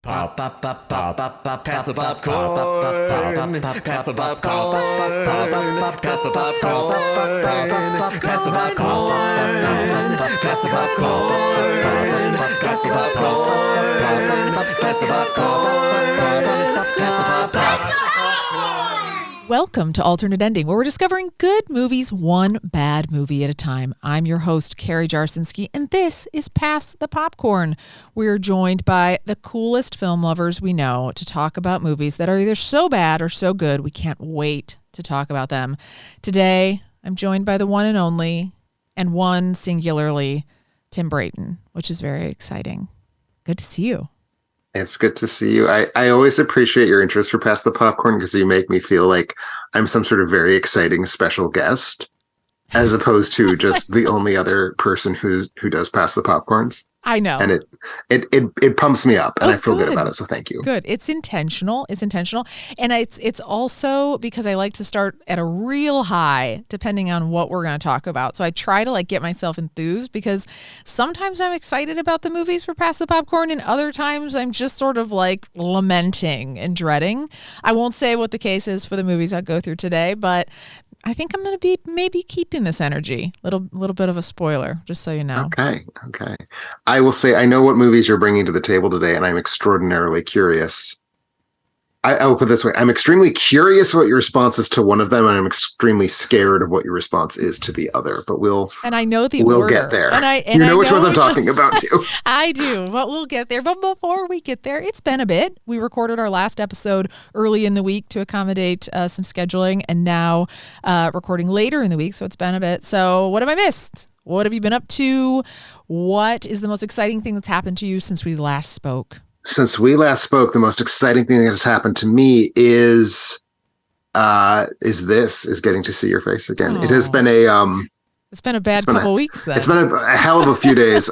Pop, pop, pop, pop, pop, pop, pass the popcorn. Pass the popcorn. Pass the popcorn. Pass the popcorn. Pass the popcorn. Pass the popcorn. Pass the popcorn. Pass the popcorn. Welcome to Alternate Ending, where we're discovering good movies one bad movie at a time. I'm your host, Carrie Jarsinski, and this is Pass the Popcorn. We're joined by the coolest film lovers we know to talk about movies that are either so bad or so good we can't wait to talk about them. Today, I'm joined by the one and only, and one singularly, Tim Brayton, which is very exciting. Good to see you. It's good to see you. I always appreciate your interest for Pass the Popcorn because you make me feel like I'm some sort of very exciting special guest, as opposed to just the only other person who does Pass the Popcorns. I know. And it pumps me up, and I feel good about it, so thank you. Good. It's intentional. It's intentional. And it's also because I like to start at a real high, depending on what we're going to talk about. So I try to get myself enthused because sometimes I'm excited about the movies for Pass the Popcorn, and other times I'm just sort of lamenting and dreading. I won't say what the case is for the movies I'll go through today, but I think I'm going to be maybe keeping this energy. Little bit of a spoiler, just so you know. Okay. I will say I know what movies you're bringing to the table today, and I'm extraordinarily curious. I will put it this way. I'm extremely curious what your response is to one of them, and I'm extremely scared of what your response is to the other. But we'll get there. And you know which ones I'm talking about, too. I do, but we'll get there. But before we get there, it's been a bit. We recorded our last episode early in the week to accommodate some scheduling, and now recording later in the week, so it's been a bit. So what have I missed? What have you been up to? What is the most exciting thing that's happened to you since we last spoke? Since we last spoke, the most exciting thing that has happened to me is getting to see your face again. Oh. It has been it's been a bad couple weeks then. It's been a hell of a few days.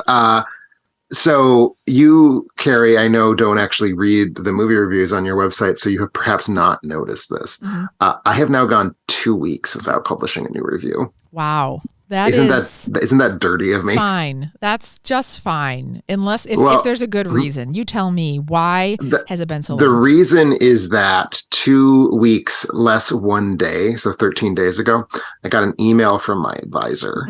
So you, Carrie, I know don't actually read the movie reviews on your website, so you have perhaps not noticed this. Mm-hmm. I have now gone 2 weeks without publishing a new review. Wow. Isn't that dirty of me? Fine. That's just fine. Unless if there's a good reason. You tell me, why has it been so long? The reason is that 2 weeks less 1 day, so 13 days ago, I got an email from my advisor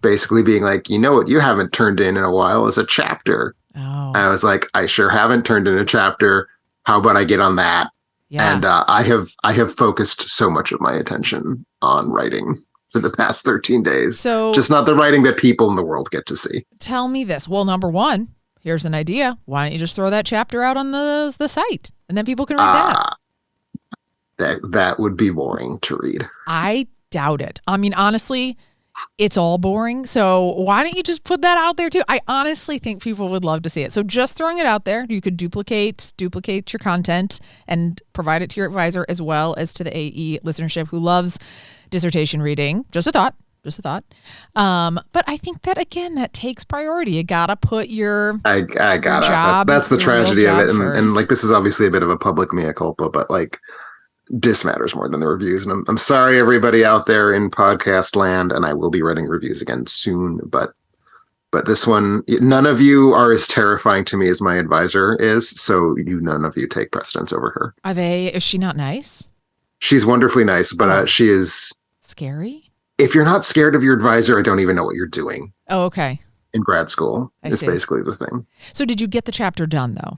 basically being like, you know what you haven't turned in a while is a chapter. Oh. I was like, I sure haven't turned in a chapter. How about I get on that? Yeah. And I have focused so much of my attention on writing for the past 13 days. So just not the writing that people in the world get to see. Tell me this. Well, number one, here's an idea. Why don't you just throw that chapter out on the site and then people can read that? That would be boring to read. I doubt it. I mean, honestly, it's all boring. So why don't you just put that out there too? I honestly think people would love to see it. So just throwing it out there, you could duplicate your content and provide it to your advisor as well as to the AE listenership who loves dissertation reading. Just a thought. But I think that, again, that takes priority. You gotta put your job. That's the tragedy of it. And this is obviously a bit of a public mea culpa, but this matters more than the reviews. And I'm sorry, everybody out there in podcast land, and I will be writing reviews again soon, but this one, none of you are as terrifying to me as my advisor is. So none of you take precedence over her. Is she not nice? She's wonderfully nice, but she is scary. If you're not scared of your advisor, I don't even know what you're doing. Oh, okay. In grad school is basically the thing. So did you get the chapter done, though?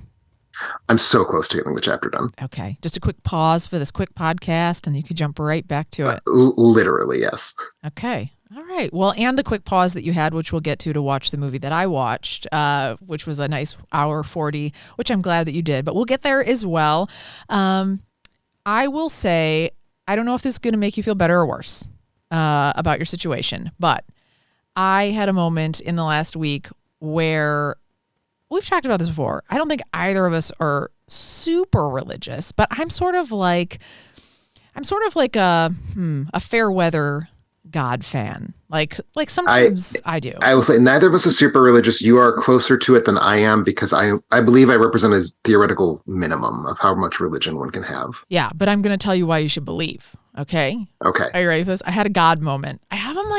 I'm so close to getting the chapter done. Okay. Just a quick pause for this quick podcast, and you could jump right back to it. Literally, yes. Okay. All right. Well, and the quick pause that you had, which we'll get to watch the movie that I watched, which was a nice hour 40, which I'm glad that you did. But we'll get there as well. I will say, I don't know if this is going to make you feel better or worse about your situation, but I had a moment in the last week where we've talked about this before. I don't think either of us are super religious, but I'm sort of like a fair weather God fan. Sometimes I do. I will say neither of us are super religious. You are closer to it than I am because I believe I represent a theoretical minimum of how much religion one can have. Yeah, but I'm going to tell you why you should believe. Okay. Are you ready for this? I had a God moment. I have them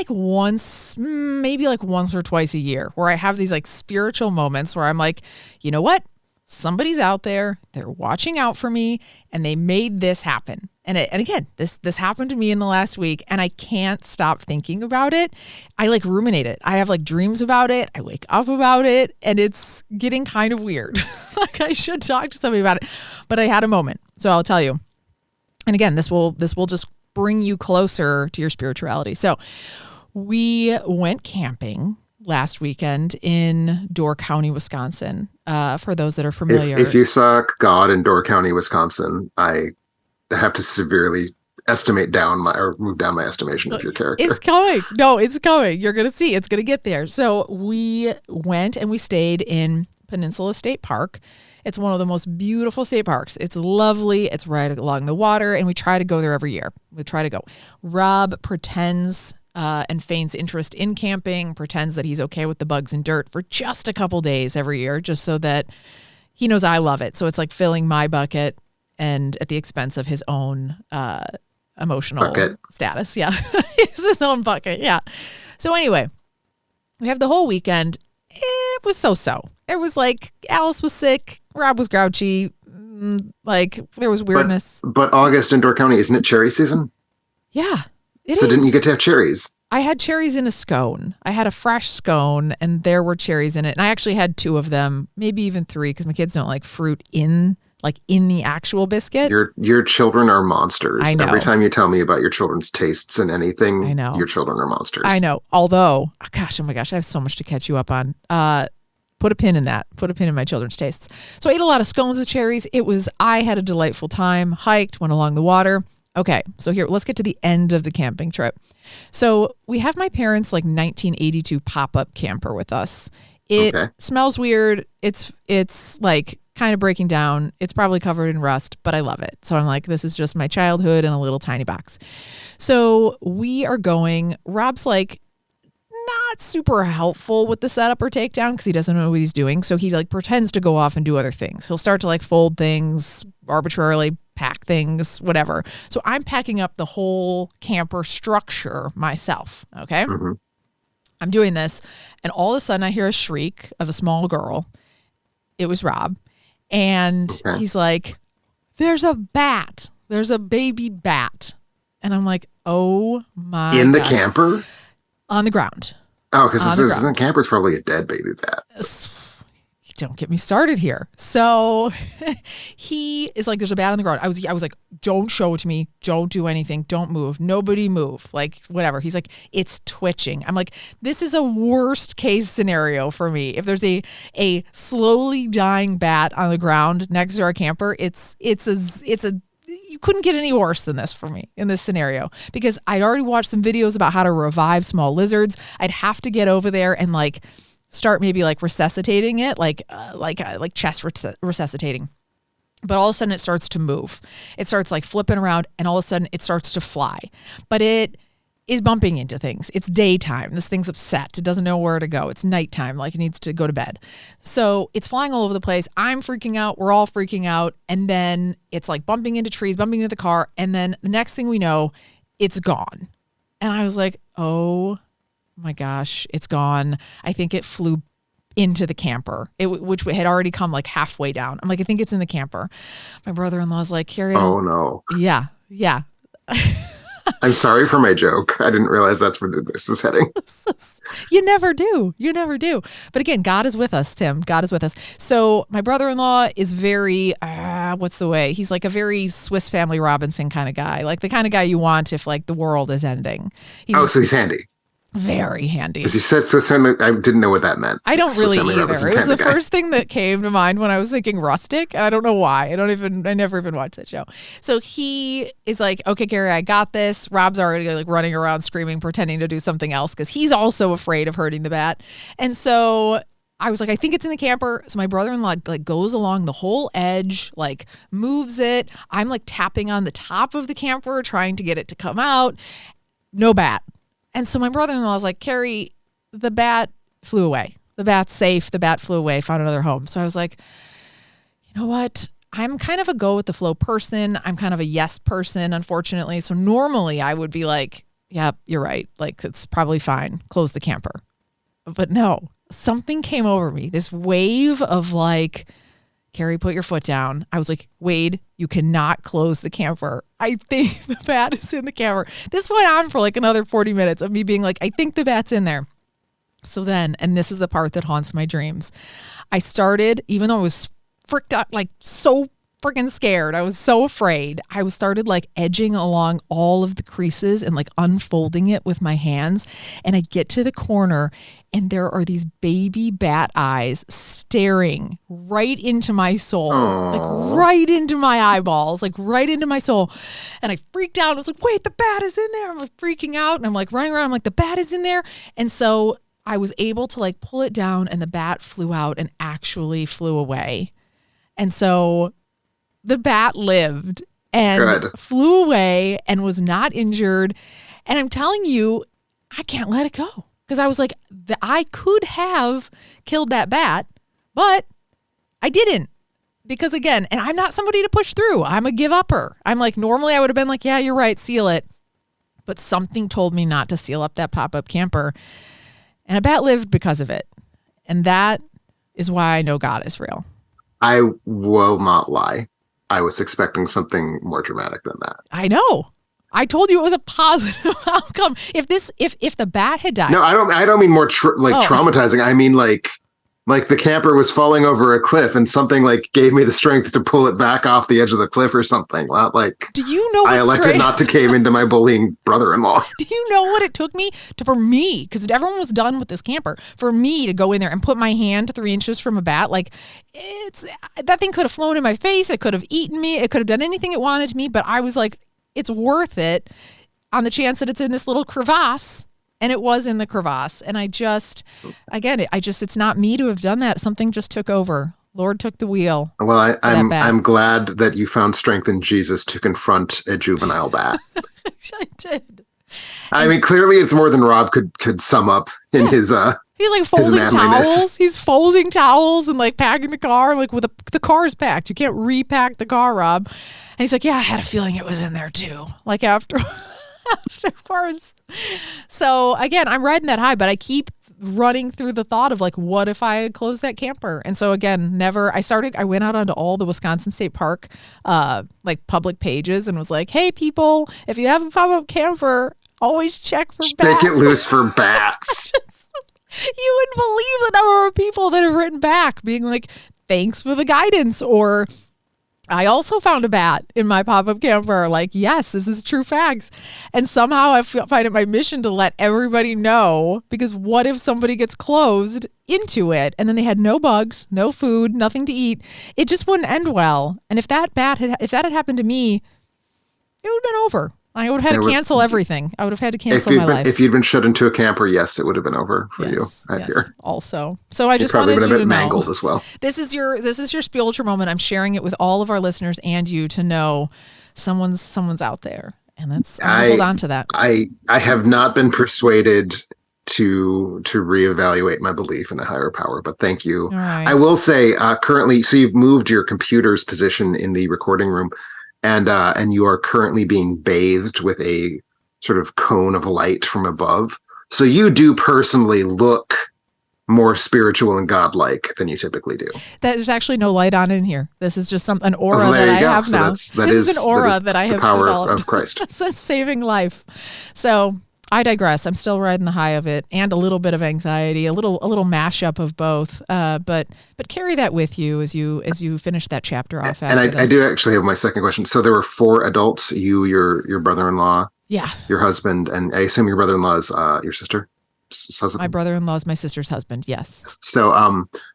maybe once or twice a year, where I have these spiritual moments where I'm like, you know what? somebody's out there, they're watching out for me, and they made this happen. And again, this happened to me in the last week, and I can't stop thinking about it. I like ruminate it. I have like dreams about it. I wake up about it, and it's getting kind of weird. Like I should talk to somebody about it, but I had a moment, so I'll tell you. And again, this will just bring you closer to your spirituality. So we went camping last weekend in Door County, Wisconsin. For those that are familiar, if you saw God in Door County, Wisconsin, I have to severely move down my estimation of your character. It's coming. No, it's coming. You're gonna see. It's gonna get there. So we went and we stayed in Peninsula State Park. It's one of the most beautiful state parks. It's lovely. It's right along the water, and we try to go there every year. We try to go. Rob pretends and feigns interest in camping, pretends that he's okay with the bugs and dirt for just a couple days every year, just so that he knows I love it. So it's like filling my bucket and at the expense of his own emotional bucket status. Yeah. It's his own bucket. Yeah. So anyway, we have the whole weekend. It was so-so. It was like Alice was sick. Rob was grouchy. Like there was weirdness. But August in Door County, isn't it cherry season? Yeah. So didn't you get to have cherries? I had cherries in a scone. I had a fresh scone and there were cherries in it. And I actually had 2 of them, maybe even 3, because my kids don't like fruit in the actual biscuit. Your children are monsters. I know. Every time you tell me about your children's tastes and anything, I know. Your children are monsters. I know. Although, oh my gosh, I have so much to catch you up on. Put a pin in that. Put a pin in my children's tastes. So I ate a lot of scones with cherries. I had a delightful time, hiked, went along the water. Okay, so here, let's get to the end of the camping trip. So we have my parents' like 1982 pop-up camper with us. It smells weird. It's like kind of breaking down. It's probably covered in rust, but I love it. So I'm like, this is just my childhood in a little tiny box. So we are going. Rob's like not super helpful with the setup or takedown because he doesn't know what he's doing. So he like pretends to go off and do other things. He'll start to like fold things arbitrarily, pack things, whatever. So I'm packing up the whole camper structure myself. Okay. Mm-hmm. I'm doing this. And all of a sudden I hear a shriek of a small girl. It was Rob. And he's like, there's a bat. There's a baby bat. And I'm like, oh my In the camper? On the ground. Oh, because the camper's probably a dead baby bat. Don't get me started here. So he is like, there's a bat on the ground. I was like, don't show it to me. Don't do anything. Don't move. Nobody move. Like, whatever. He's like, it's twitching. I'm like, this is a worst case scenario for me. If there's a slowly dying bat on the ground next to our camper, it's you couldn't get any worse than this for me in this scenario, because I'd already watched some videos about how to revive small lizards. I'd have to get over there and like start maybe like resuscitating it, like chest resuscitating. But all of a sudden it starts to move. It starts like flipping around and all of a sudden it starts to fly. But it is bumping into things. It's daytime. This thing's upset. It doesn't know where to go. It's nighttime, like it needs to go to bed. So it's flying all over the place. I'm freaking out. We're all freaking out. And then it's like bumping into trees, bumping into the car. And then the next thing we know, it's gone. And I was like, oh my gosh, it's gone. I think it flew into the camper, which had already come like halfway down. I'm like, I think it's in the camper. My brother-in-law's like, Carrie. Oh no. Yeah. I'm sorry for my joke. I didn't realize that's where this was heading. You never do. But again, God is with us, Tim. God is with us. So my brother-in-law is very, what's the way? He's like a very Swiss Family Robinson kind of guy. Like the kind of guy you want if like the world is ending. So he's handy. Very handy. As you said Swiss Family, I didn't know what that meant. I don't really either. It was the first thing that came to mind when I was thinking rustic. And I don't know why. I never even watched that show. So he is like, okay, Carrie, I got this. Rob's already like running around screaming, pretending to do something else because he's also afraid of hurting the bat. And so I was like, I think it's in the camper. So my brother-in-law like goes along the whole edge, like moves it. I'm like tapping on the top of the camper, trying to get it to come out. No bat. And so my brother-in-law was like, Carrie, the bat flew away. The bat's safe. The bat flew away, found another home. So I was like, you know what? I'm kind of a go with the flow person. I'm kind of a yes person, unfortunately. So normally I would be like, yeah, you're right. Like, it's probably fine. Close the camper. But no, something came over me. This wave of like Carrie, put your foot down. I was like, Wade, you cannot close the camper. I think the bat is in the camper. This went on for like another 40 minutes of me being like, I think the bat's in there. So then, and this is the part that haunts my dreams, I started, even though I was freaked out, like so freaking scared, I was so afraid, I started like edging along all of the creases and like unfolding it with my hands. And I get to the corner and there are these baby bat eyes staring right into my soul, like right into my eyeballs, like right into my soul. And I freaked out. I was like, wait, the bat is in there. I'm like freaking out and I'm like running around. I'm like, the bat is in there. And so I was able to like pull it down and the bat flew out and actually flew away. And so the bat lived and flew away and was not injured. And I'm telling you, I can't let it go. Because I was like, I could have killed that bat, but I didn't. Because again, and I'm not somebody to push through. I'm a give upper. I'm like, normally I would have been like, yeah, you're right, seal it. But something told me not to seal up that pop-up camper. And a bat lived because of it. And that is why I know God is real. I will not lie. I was expecting something more dramatic than that. I know. I told you it was a positive outcome. If the bat had died. No, I don't mean more traumatizing. I mean like the camper was falling over a cliff and something like gave me the strength to pull it back off the edge of the cliff or something. Not like, do you know I elected not to cave into my bullying brother-in-law. Do you know what it took me for me, because everyone was done with this camper, for me to go in there and put my hand 3 inches from a bat? Like, that thing could have flown in my face. It could have eaten me. It could have done anything it wanted to me. But I was like, it's worth it on the chance that it's in this little crevasse. And it was in the crevasse. And it's not me to have done that. Something just took over. Lord took the wheel. Well, I'm glad that you found strength in Jesus to confront a juvenile bat. I did. I mean, clearly it's more than Rob could sum up in his he's like folding towels. He's folding towels and like packing the car. Like the car is packed. You can't repack the car, Rob. And he's like, yeah, I had a feeling it was in there too. Like afterwards. So again, I'm riding that high, but I keep running through the thought of like, what if I had closed that camper? And so again, I went out onto all the Wisconsin State Park, like public pages and was like, hey people, if you have a pop-up camper, always check for bats. Stick it loose for bats. You wouldn't believe the number of people that have written back being like, thanks for the guidance, or I also found a bat in my pop-up camper. Like, yes, this is true facts. And somehow I find it my mission to let everybody know, because what if somebody gets closed into it and then they had no bugs, no food, nothing to eat? It just wouldn't end well. And if that had happened to me, it would have been over. I would have had to cancel everything. I would have had to cancel my life. If you'd been shut into a camper, yes, it would have been over for you. I fear. Also, so I just wanted you to know. Probably been a bit mangled as well. This is your spiritual moment. I'm sharing it with all of our listeners and you to know someone's out there, and hold on to that. I have not been persuaded to reevaluate my belief in a higher power, but thank you. Right. I will say currently, so you've moved your computer's position in the recording room. And you are currently being bathed with a sort of cone of light from above. So you do personally look more spiritual and godlike than you typically do. There's actually no light on in here. This is just an aura that I have so now. This is an aura that I have developed. The power developed of Christ. since saving life. So I digress. I'm still riding the high of it, and a little bit of anxiety, a little mashup of both. But carry that with you as you finish that chapter off. And I do actually have my second question. So there were 4 adults: you, your brother-in-law, your husband, and I assume your brother-in-law is your sister. Husband? My brother-in-law is my sister's husband. Yes. So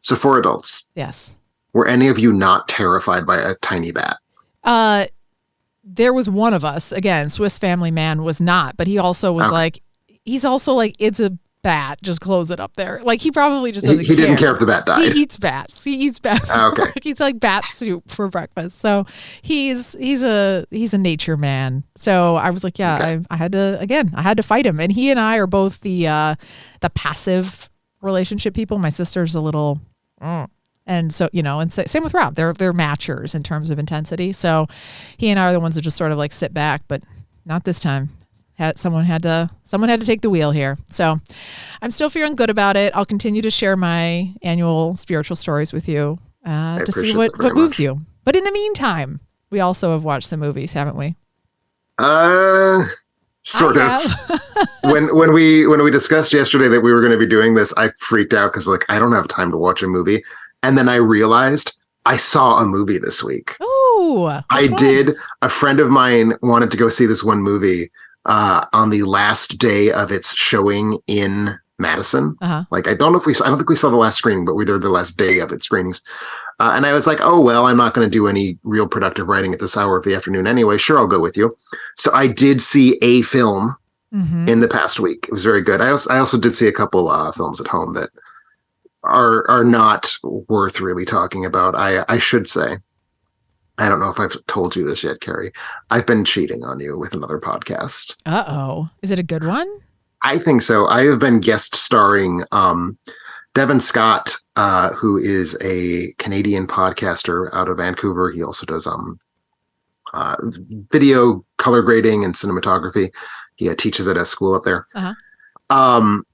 4 adults. Yes. Were any of you not terrified by a tiny bat? There was one of us, again, Swiss Family Man was not, but he also was like, it's a bat, just close it up there. Like, he probably just doesn't care. He didn't care if the bat died. He eats bats. Okay. He's like bat soup for breakfast. So he's a nature man. So I was like, I had to fight him. And he and I are both the passive relationship people. My sister's a little and so, and same with Rob. They're matchers in terms of intensity. So he and I are the ones that just sort of like sit back, but not this time. Someone had to take the wheel here. So I'm still feeling good about it. I'll continue to share my annual spiritual stories with you to see what moves you. But in the meantime, we also have watched some movies, haven't we? Sort of. when we discussed yesterday that we were going to be doing this, I freaked out because like I don't have time to watch a movie, and then I realized I saw a movie this week. Oh, I did. A friend of mine wanted to go see this one movie on the last day of its showing in Madison. Like I don't think we saw the last screening, but we were the last day of its screenings. And I was like, oh, well, I'm not going to do any real productive writing at this hour of the afternoon anyway. Sure, I'll go with you. So I did see a film in the past week. It was very good. I also did see a couple films at home that are not worth really talking about. I should say, I don't know if I've told you this yet, Carrie. I've been cheating on you with another podcast. Uh-oh. Is it a good one? I think so. I have been guest starring Devin Scott, who is a Canadian podcaster out of Vancouver. He also does video color grading and cinematography. He teaches at a school up there.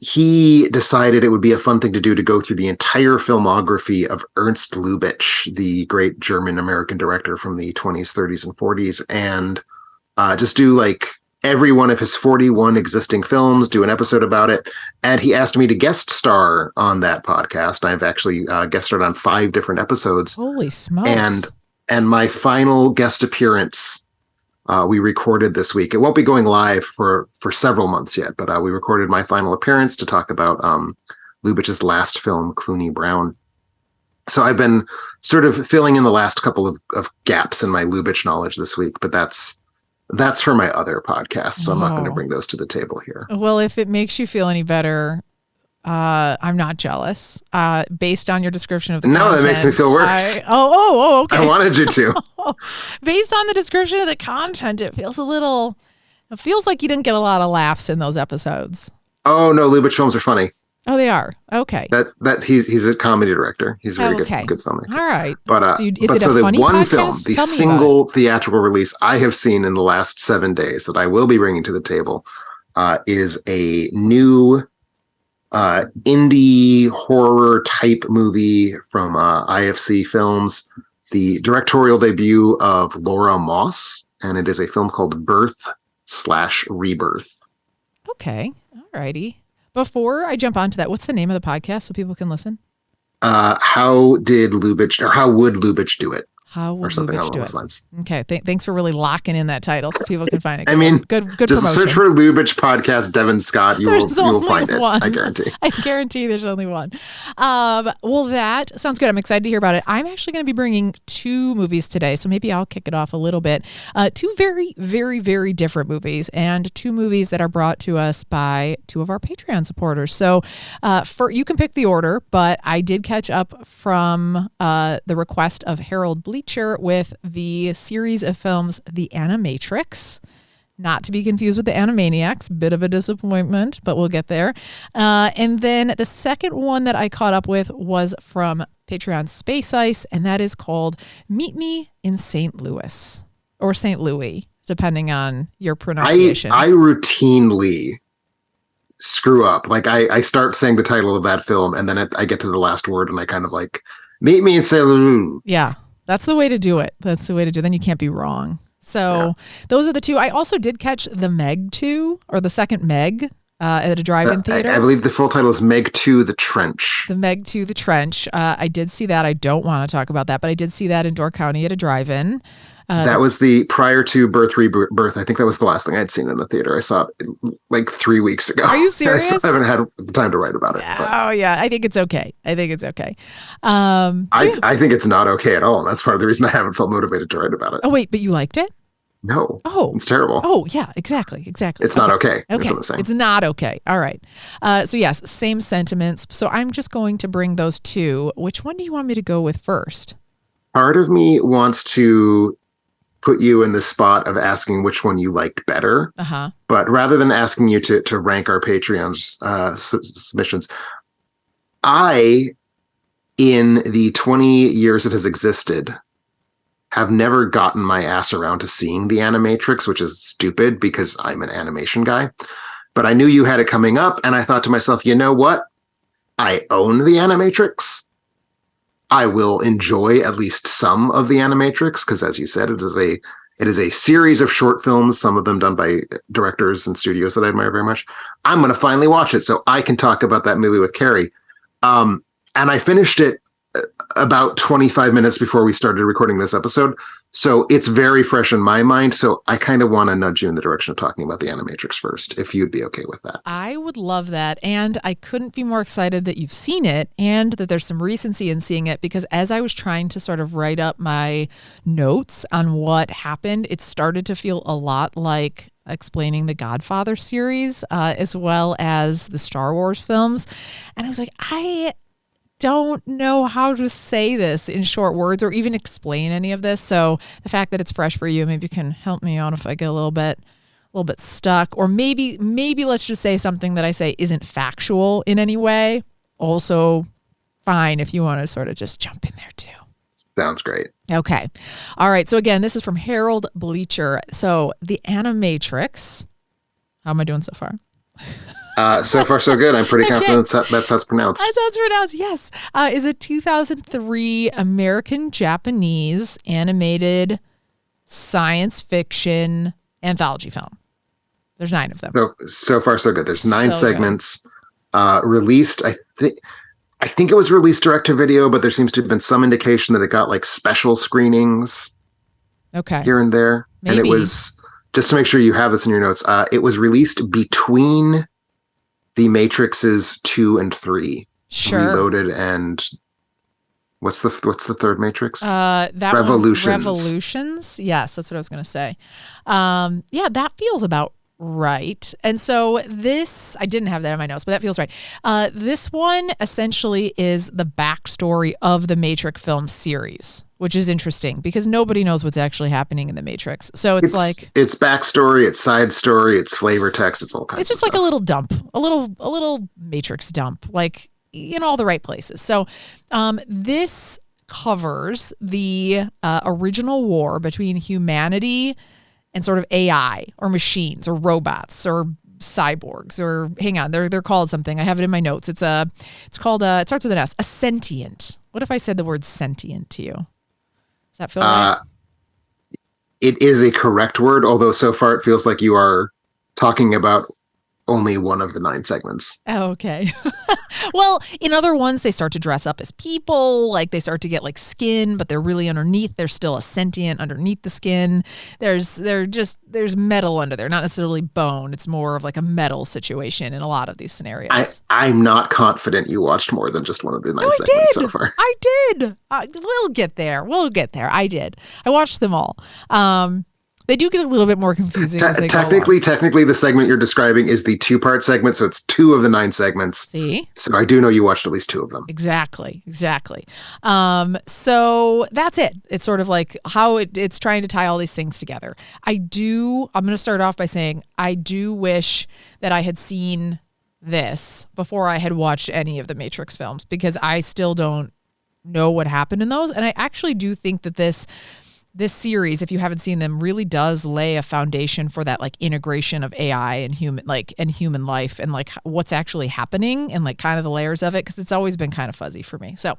He decided it would be a fun thing to do to go through the entire filmography of Ernst Lubitsch, the great German-American director from the 20s, 30s, and 40s, and just do like every one of his 41 existing films, do an episode about it. And he asked me to guest star on that podcast. I've actually guest starred on 5 different episodes. Holy smokes. And my final guest appearance, we recorded this week. It won't be going live for several months yet, but we recorded my final appearance to talk about Lubitsch's last film, Clooney Brown. So I've been sort of filling in the last couple of gaps in my Lubitsch knowledge this week, but that's for my other podcast, so I'm not going to bring those to the table here. Well, if it makes you feel any better, I'm not jealous. Based on your description of the content. No, that makes me feel worse. Okay. I wanted you to. Based on the description of the content, it feels like you didn't get a lot of laughs in those episodes. Oh, no, Lubitsch films are funny. Oh, they are? Okay. That he's a comedy director. He's a very good filmmaker. All right. But is it a funny one podcast? film, the single theatrical release I have seen in the last 7 days that I will be bringing to the table is a new indie horror type movie from IFC Films, the directorial debut of Laura Moss, and it is a film called Birth/Rebirth. Okay. All righty. Before I jump onto that, what's the name of the podcast so people can listen? How would Lubitsch do it? How would or something Lubitsch along do those it? lines. Okay, thanks for really locking in that title so people can find it. I mean, good just promotion. search for Lubitsch podcast Devin Scott. You will find it. I guarantee. I guarantee there's only one. Well, that sounds good. I'm excited to hear about it. I'm actually going to be bringing 2 movies today, so maybe I'll kick it off a little bit. 2 very, very, very different movies, and 2 movies that are brought to us by 2 of our Patreon supporters. So you can pick the order, but I did catch up from the request of Harold Bleacher with the series of films The Animatrix, not to be confused with The Animaniacs, bit of a disappointment, but we'll get there. And then the second one that I caught up with was from Patreon SpaceIce, and that is called Meet Me in St. Louis, or St. Louis, depending on your pronunciation. I routinely screw up. Like I start saying the title of that film, and then I get to the last word, and I kind of like, Meet Me in St. Louis. Yeah. That's the way to do it. Then you can't be wrong. So Those are the 2. I also did catch the Meg 2, or the second Meg, at a drive-in theater. I believe the full title is Meg 2, The Trench. The Meg 2, The Trench. I did see that. I don't want to talk about that, but I did see that in Door County at a drive-in. That was the prior to Rebirth. I think that was the last thing I'd seen in the theater. I saw it like 3 weeks ago. Are you serious? I haven't had the time to write about it. Oh, yeah. I think it's okay. I think it's not okay at all. And that's part of the reason I haven't felt motivated to write about it. Oh, wait, but you liked it? No. Oh. It's terrible. Oh, yeah, exactly. It's not okay. That's what I'm saying. It's not okay. All right. So, yes, same sentiments. So I'm just going to bring those 2. Which one do you want me to go with first? Part of me wants to put you in the spot of asking which one you liked better. But rather than asking you to rank our Patreon's submissions, I, in the 20 years it has existed, have never gotten my ass around to seeing The Animatrix, which is stupid because I'm an animation guy. But I knew you had it coming up, and I thought to myself, you know what? I own The Animatrix. I will enjoy at least some of the Animatrix, because as you said, it is a series of short films, some of them done by directors and studios that I admire very much. I'm going to finally watch it so I can talk about that movie with Carrie. And I finished it about 25 minutes before we started recording this episode. So it's very fresh in my mind. So I kind of want to nudge you in the direction of talking about the Animatrix first, if you'd be okay with that. I would love that. And I couldn't be more excited that you've seen it and that there's some recency in seeing it, because as I was trying to sort of write up my notes on what happened, it started to feel a lot like explaining the Godfather series, as well as the Star Wars films. And I was like, I don't know how to say this in short words or even explain any of this. So the fact that it's fresh for you, maybe you can help me out if I get a little bit stuck, or maybe let's just say something that I say isn't factual in any way. Also fine if you want to sort of just jump in there too. Sounds great. Okay. All right. So again, this is from Harold Bleacher. So the Animatrix. How am I doing so far? So far, so good. I'm pretty confident that's how it's pronounced. That's how it's pronounced, yes. Is a 2003 American-Japanese animated science fiction anthology film. There's 9 of them. So far, so good. There's 9 segments released. I think it was released direct to video, but there seems to have been some indication that it got like special screenings here and there. Maybe. And it was, just to make sure you have this in your notes, it was released between the Matrixes 2 and 3. Sure. Reloaded and what's the third Matrix? That Revolutions. Revolutions. Yes, that's what I was going to say. Yeah, that feels about right. And so this, I didn't have that in my notes, but that feels right. This one essentially is the backstory of the Matrix film series, which is interesting because nobody knows what's actually happening in the Matrix. So it's like it's backstory, it's side story, it's flavor text, it's all kinds. It's just of like stuff. a little dump, a little Matrix dump, like in all the right places. So this covers the original war between humanity and sort of AI or machines or robots or cyborgs, or hang on, they're called something. I have it in my notes. It's called it starts with an S, a sentient. What if I said the word sentient to you? Does that feel right? It is a correct word, although so far it feels like you are talking about only one of the 9 segments. Okay. Well, in other ones, they start to dress up as people, like they start to get like skin, but they're really underneath. There's still a sentient underneath the skin. There's metal under there, not necessarily bone. It's more of like a metal situation in a lot of these scenarios. I'm not confident you watched more than just one of the 9 segments so far. I did. We'll get there. I did. I watched them all. They do get a little bit more confusing. Technically, the segment you're describing is the 2-part segment, so it's 2 of the 9 segments. See? So I do know you watched at least 2 of them. Exactly. So that's it. It's sort of like how it's trying to tie all these things together. I'm going to start off by saying I do wish that I had seen this before I had watched any of the Matrix films, because I still don't know what happened in those. And I actually do think that this series, if you haven't seen them, really does lay a foundation for that like integration of AI and human life and like what's actually happening and like kind of the layers of it, because it's always been kind of fuzzy for me. So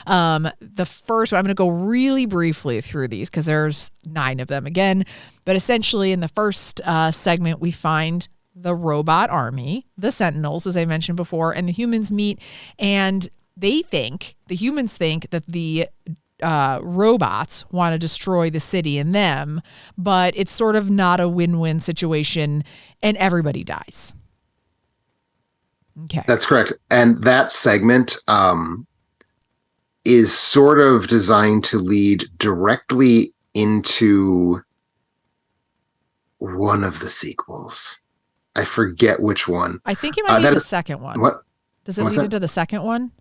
the first one, I'm going to go really briefly through these because there's 9 of them again. But essentially in the first segment, we find the robot army, the Sentinels, as I mentioned before, and the humans meet, and the humans think that the robots want to destroy the city and them, but it's sort of not a win-win situation and everybody dies. Okay. That's correct. And that segment is sort of designed to lead directly into one of the sequels. I forget which one. I think it might be the second one. What? Does it lead into the second one?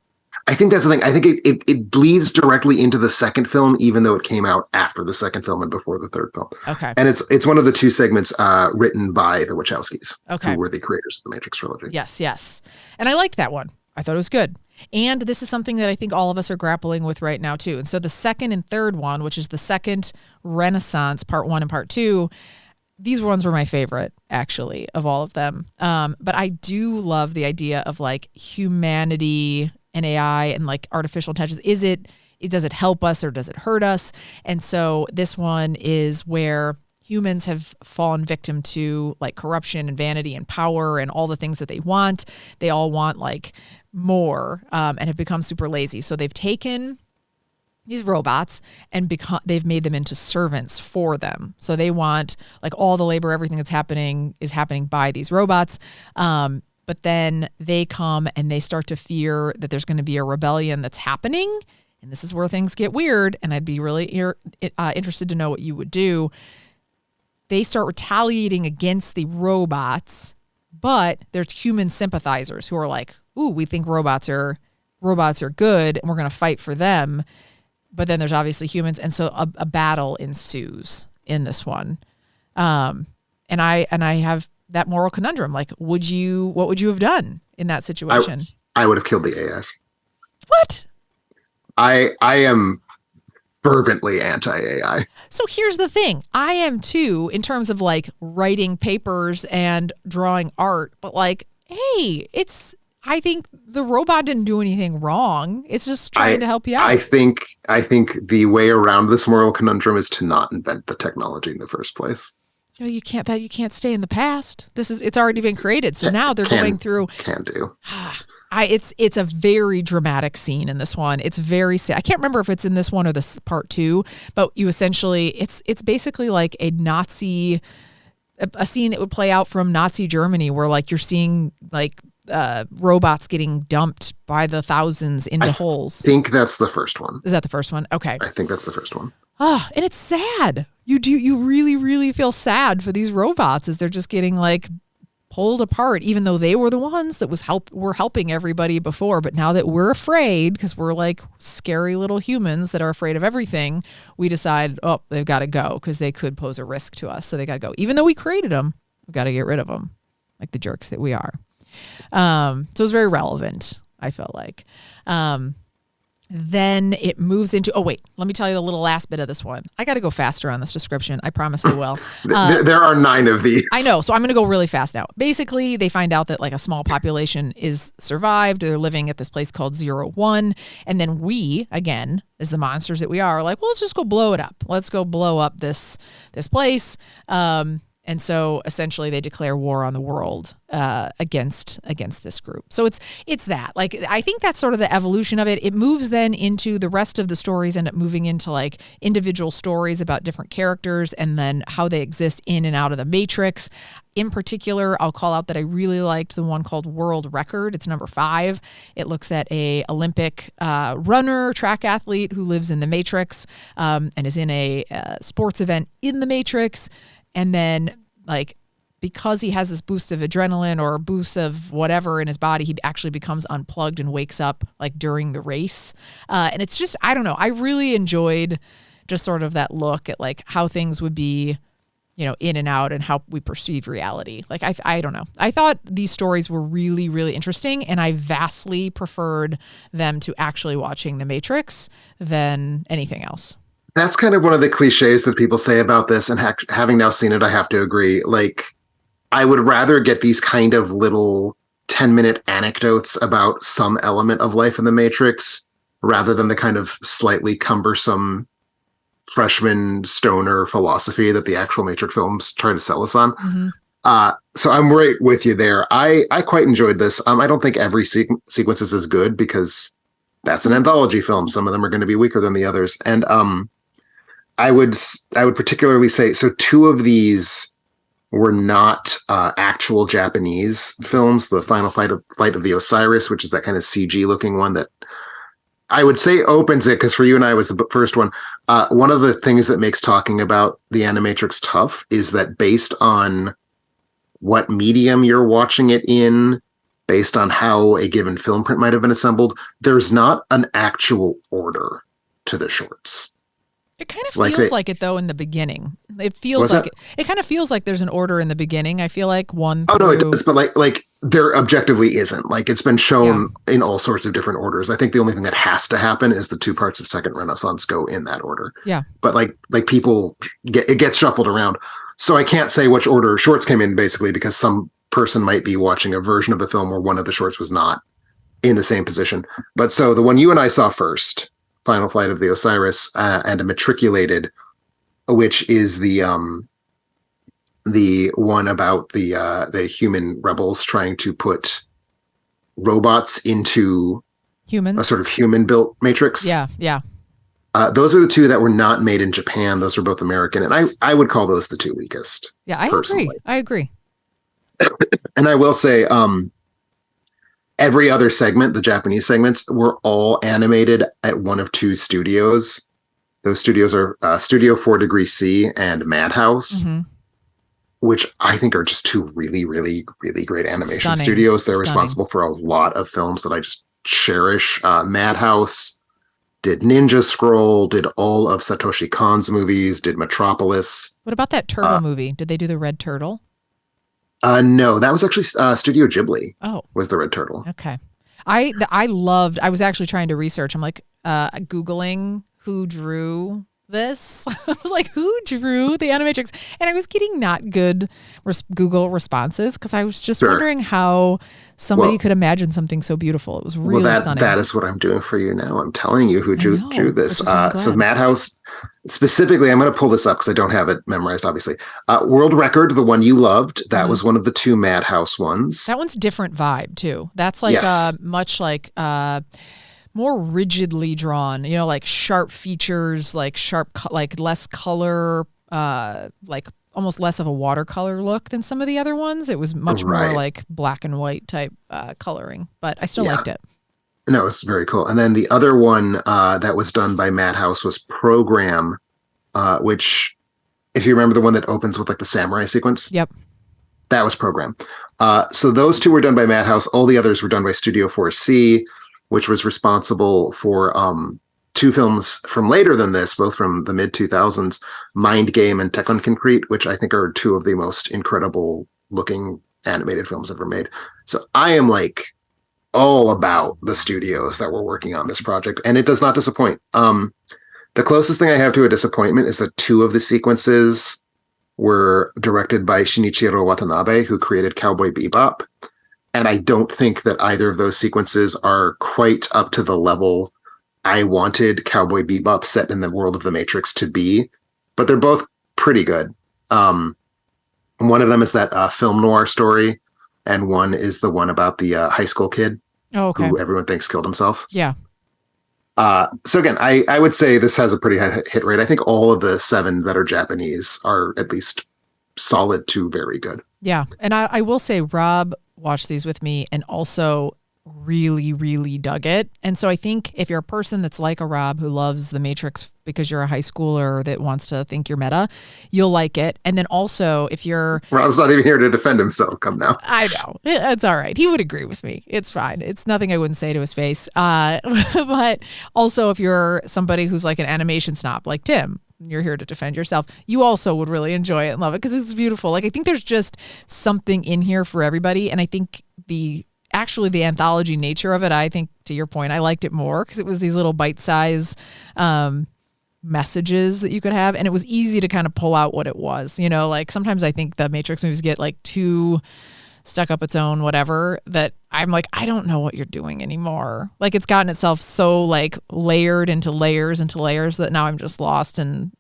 I think that's the thing. I think it leads directly into the second film, even though it came out after the second film and before the third film. Okay. And it's one of the 2 segments written by the Wachowskis, okay, who were the creators of the Matrix trilogy. Yes. And I liked that one. I thought it was good. And this is something that I think all of us are grappling with right now, too. And so the second and third one, which is the second Renaissance, part 1 and part 2, these ones were my favorite, actually, of all of them. But I do love the idea of like humanity and AI and like artificial intelligence. Is does it help us or does it hurt us? And so this one is where humans have fallen victim to like corruption and vanity and power and all the things that they want. They all want like more and have become super lazy. So they've taken these robots and they've made them into servants for them. So they want like all the labor, everything that's happening is happening by these robots. But then they come and they start to fear that there's going to be a rebellion that's happening. And this is where things get weird. And I'd be really interested to know what you would do. They start retaliating against the robots, but there's human sympathizers who are like, ooh, we think robots are good and we're going to fight for them. But then there's obviously humans. And so a battle ensues in this one. And I have that moral conundrum. Like, what would you have done in that situation? I would have killed the AS. What? I am fervently anti-AI. So here's the thing. I am too, in terms of like writing papers and drawing art, but like, hey, I think the robot didn't do anything wrong. It's just trying to help you out. I think the way around this moral conundrum is to not invent the technology in the first place. No, you can't stay in the past. It's already been created. So now they're going through. Can do. It's a very dramatic scene in this one. It's very sad. I can't remember if it's in this one or this part 2, but you essentially it's basically like a scene that would play out from Nazi Germany, where like you're seeing like robots getting dumped by the thousands into holes. I think that's the first one. Is that the first one? Okay. I think that's the first one. Oh, and it's sad. You really, really feel sad for these robots as they're just getting like pulled apart, even though they were the ones that were helping everybody before. But now that we're afraid, because we're like scary little humans that are afraid of everything, we decide, oh, they've got to go because they could pose a risk to us. So they got to go. Even though we created them, we got to get rid of them like the jerks that we are. So it's very relevant, I felt like. Then it moves into, oh wait, let me tell you the little last bit of this one. I got to go faster on this description. I promise I will. There are 9 of these. I know. So I'm going to go really fast now. Basically, they find out that like a small population is survived. They're living at this place called 01. And then we, again, as the monsters that we are like, well, let's just go blow it up. Let's go blow up this place. And so essentially they declare war on the world against this group. So it's that. Like, I think that's sort of the evolution of it. It moves then into the rest of the stories, end up moving into like individual stories about different characters and then how they exist in and out of the Matrix. In particular, I'll call out that I really liked the one called World Record. It's number 5. It looks at a Olympic runner, track athlete who lives in the Matrix and is in a sports event in the Matrix. And then, like, because he has this boost of adrenaline or a boost of whatever in his body, he actually becomes unplugged and wakes up, like, during the race. And it's just, I don't know. I really enjoyed just sort of that look at, like, how things would be, you know, in and out and how we perceive reality. Like, I don't know. I thought these stories were really, really interesting, and I vastly preferred them to actually watching The Matrix than anything else. That's kind of one of the cliches that people say about this, and having now seen it, I have to agree. Like, I would rather get these kind of little 10-minute anecdotes about some element of life in the Matrix rather than the kind of slightly cumbersome freshman stoner philosophy that the actual Matrix films try to sell us on. Mm-hmm. So I'm right with you there. I quite enjoyed this. I don't think every sequence is as good because that's an anthology film. Some of them are going to be weaker than the others. And I would particularly say, so 2 of these were not actual Japanese films. The Final Flight of the Osiris, which is that kind of CG looking one that I would say opens it, because for you and I was the first one. One of the things that makes talking about the Animatrix tough is that based on what medium you're watching it in, based on how a given film print might have been assembled, there's not an actual order to the shorts. It kind of feels like it, though, in the beginning. It feels like it kind of feels like there's an order in the beginning. I feel like one. Oh, no, it does. But like there objectively isn't. Like, it's been shown in all sorts of different orders. I think the only thing that has to happen is the 2 parts of Second Renaissance go in that order. Yeah. But like people it gets shuffled around. So I can't say which order shorts came in, basically, because some person might be watching a version of the film where one of the shorts was not in the same position. But so the one you and I saw first Final Flight of the Osiris, and a matriculated, which is the one about the human rebels trying to put robots into humans, a sort of human-built matrix. Yeah. Those are the two that were not made in Japan. Those are both American, and I would call those the two weakest. Yeah, I agree. And I will say, every other segment, the Japanese segments, were all animated at one of two studios. Those studios are Studio 4 Degree C and Madhouse, which I think are just two really, really, really great animation studios. They're responsible for a lot of films that I just cherish. Madhouse did Ninja Scroll, did all of Satoshi Kon's movies, did Metropolis. What about that turtle movie? Did they do the Red Turtle? No, that was actually Studio Ghibli. Was the Red Turtle. Okay. I was actually trying to research. I'm like Googling who drew this. I was like, who drew the Animatrix? And I was getting not good Google responses because I was just wondering how somebody could imagine something so beautiful. It was really stunning. That is what I'm doing for you now. I'm telling you who drew this. So Madhouse, specifically, I'm going to pull this up because I don't have it memorized, obviously. World Record, the one you loved, that was one of the two Madhouse ones. That one's different vibe, too. That's like much like... more rigidly drawn, like sharp features, like like less color, like almost less of a watercolor look than some of the other ones. It was much more like black and white type coloring, but I still liked it. No, it's very cool. And then the other one that was done by Madhouse was Program, which, if you remember the one that opens with like the samurai sequence. Yep. That was Program. So those two were done by Madhouse. All the others were done by Studio 4C, which was responsible for two films from later than this, both from the mid-2000s, Mind Game and Tekken Concrete, which I think are two of the most incredible looking animated films ever made. So I am like all about the studios that were working on this project, and it does not disappoint. The closest thing I have to a disappointment is that two of the sequences were directed by Shinichiro Watanabe, who created Cowboy Bebop. And I don't think that either of those sequences are quite up to the level I wanted Cowboy Bebop set in the world of the Matrix to be, but they're both pretty good. One of them is that film noir story, and one is the one about the high school kid who everyone thinks killed himself. Yeah. So again, I would say this has a pretty high hit rate. I think all of the 7 that are Japanese are at least solid to very good. Yeah. And I will say Rob watched these with me and also really, really dug it. And so I think if you're a person that's like a Rob who loves The Matrix because you're a high schooler that wants to think you're meta, you'll like it. And then also if you're... Rob's not even here to defend himself. Come now. I know. It's all right. He would agree with me. It's fine. It's nothing I wouldn't say to his face. But also if you're somebody who's like an animation snob like Tim, you're here to defend yourself, you also would really enjoy it and love it because it's beautiful. Like I think there's just something in here for everybody. And I think the anthology nature of it, I think to your point, I liked it more because it was these little bite-size messages that you could have. And it was easy to kind of pull out what it was. Like sometimes I think the Matrix movies get like too stuck up its own whatever that I'm like, I don't know what you're doing anymore. Like it's gotten itself so like layered into layers that now I'm just lost and,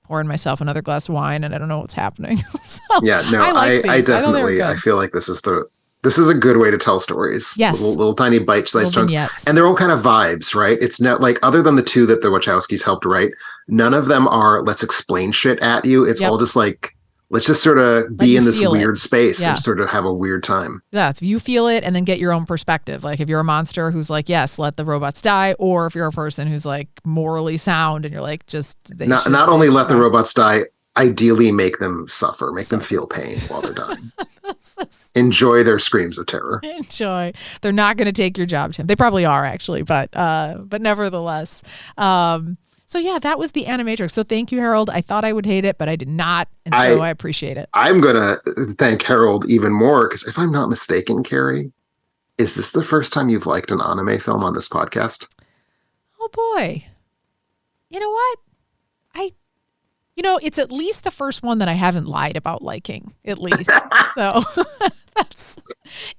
pouring myself another glass of wine and I don't know what's happening. So, yeah, no, I definitely, I feel like this is a good way to tell stories. Yes. Little tiny bite-sized chunks. And they're all kind of vibes, right? It's not like, other than the two that the Wachowskis helped write, none of them are, let's explain shit at you. It's all just like, let's just sort of be in this weird space and sort of have a weird time. Yeah, if you feel it and then get your own perspective. Like if you're a monster who's like, yes, let the robots die. Or if you're a person who's like morally sound and you're like, just... Not only let the robots die, ideally make them suffer, make them feel pain while they're dying. Enjoy their screams of terror. Enjoy. They're not going to take your job, Tim. They probably are actually, but nevertheless. So yeah, that was the Animatrix. So thank you, Harold. I thought I would hate it, but I did not, and so I appreciate it. I'm going to thank Harold even more because if I'm not mistaken, Carrie, is this the first time you've liked an anime film on this podcast? Oh boy. You know what? It's at least the first one that I haven't lied about liking, at least. So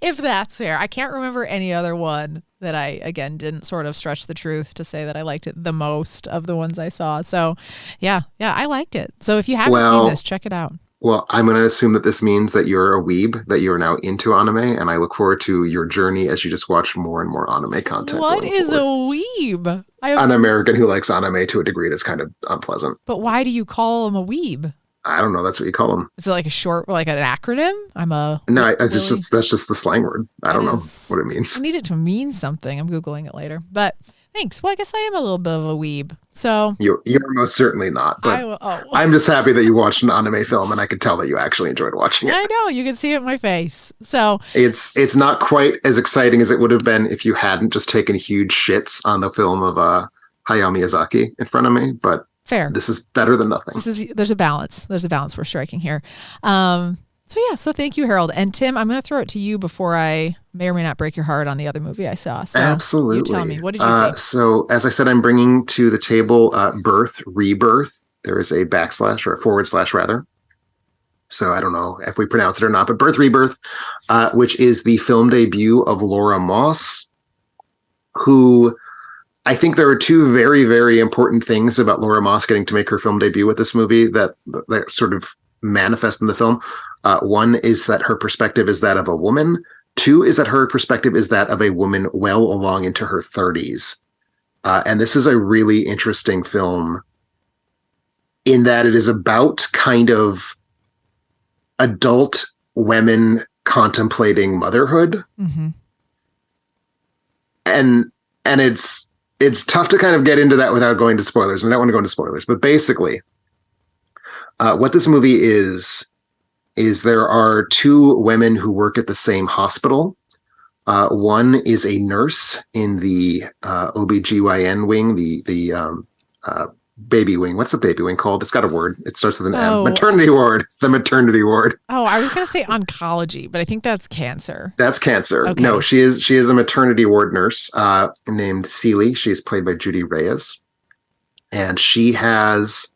if that's fair. I can't remember any other one that I, again, didn't sort of stretch the truth to say that I liked it the most of the ones I saw. So yeah, I liked it. So if you haven't seen this, check it out. Well, I'm going to assume that this means that you're a weeb, that you're now into anime, and I look forward to your journey as you just watch more and more anime content. What is a weeb? An American who likes anime to a degree that's kind of unpleasant. But why do you call them a weeb? I don't know. That's what you call them. Is it like a short, like an acronym? That's just the slang word. I don't know what it means. I need it to mean something. I'm Googling it later. But thanks. Well, I guess I am a little bit of a weeb. So you're most certainly not. But I'm just happy that you watched an anime film, and I could tell that you actually enjoyed watching it. I know. You can see it in my face. So it's not quite as exciting as it would have been if you hadn't just taken huge shits on the film of Hayao Miyazaki in front of me. But fair. This is better than nothing. There's a balance. There's a balance we're striking here. So thank you, Harold. And Tim, I'm going to throw it to you before I may or may not break your heart on the other movie I saw. So absolutely. You tell me, what did you see? So as I said, I'm bringing to the table Rebirth. There is a backslash or a forward slash rather. So I don't know if we pronounce it or not, but Rebirth, which is the film debut of Laura Moss, who I think there are two very, very important things about Laura Moss getting to make her film debut with this movie that sort of manifest in the film. One is that her perspective is that of a woman. Two is that her perspective is that of a woman well along into her 30s. And this is a really interesting film in that it is about kind of adult women contemplating motherhood. Mm-hmm. And it's tough to kind of get into that without going to spoilers. I don't want to go into spoilers, but basically what this movie is there are two women who work at the same hospital. One is a nurse in the OBGYN wing, the baby wing. What's the baby wing called? It's got a word. It starts with an M. Maternity ward. The maternity ward. Oh, I was going to say oncology, but I think that's cancer. That's cancer. Okay. No, she is a maternity ward nurse named Celie. She is played by Judy Reyes. And she has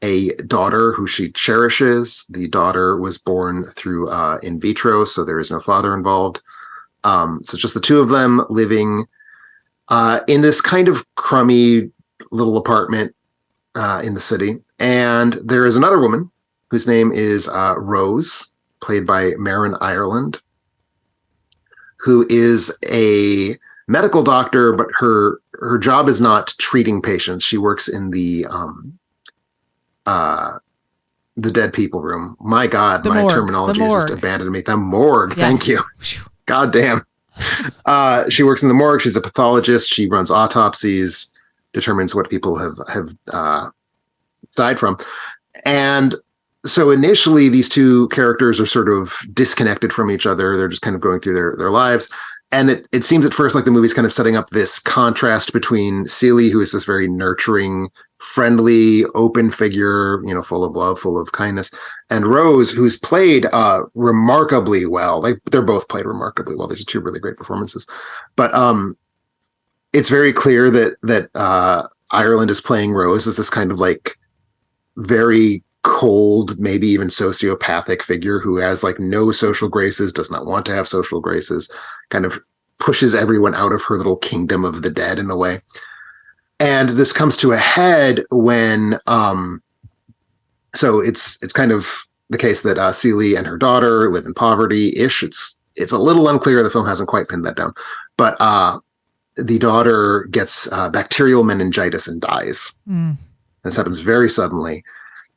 a daughter who she cherishes. The daughter was born through in vitro, so there is no father involved. So just the two of them living in this kind of crummy little apartment in the city. And there is another woman whose name is Rose, played by Marin Ireland, who is a medical doctor, but her job is not treating patients. She works in the dead people room. My God, my morgue. Terminology has just abandoned me. The morgue. Yes. Thank you. God damn. She works in the morgue. She's a pathologist. She runs autopsies, determines what people have died from. And so initially these two characters are sort of disconnected from each other. They're just kind of going through their lives. And it seems at first like the movie's kind of setting up this contrast between Celie, who is this very nurturing, friendly, open figure, full of love, full of kindness, and Rose, who's played remarkably well. They're both played remarkably well. These are two really great performances. But it's very clear that Ireland is playing Rose as this kind of like very cold, maybe even sociopathic figure who has like no social graces, does not want to have social graces, kind of pushes everyone out of her little kingdom of the dead in a way. And this comes to a head when so it's kind of the case that Celie and her daughter live in poverty-ish. It's a little unclear. The film hasn't quite pinned that down. But the daughter gets bacterial meningitis and dies. This happens very suddenly.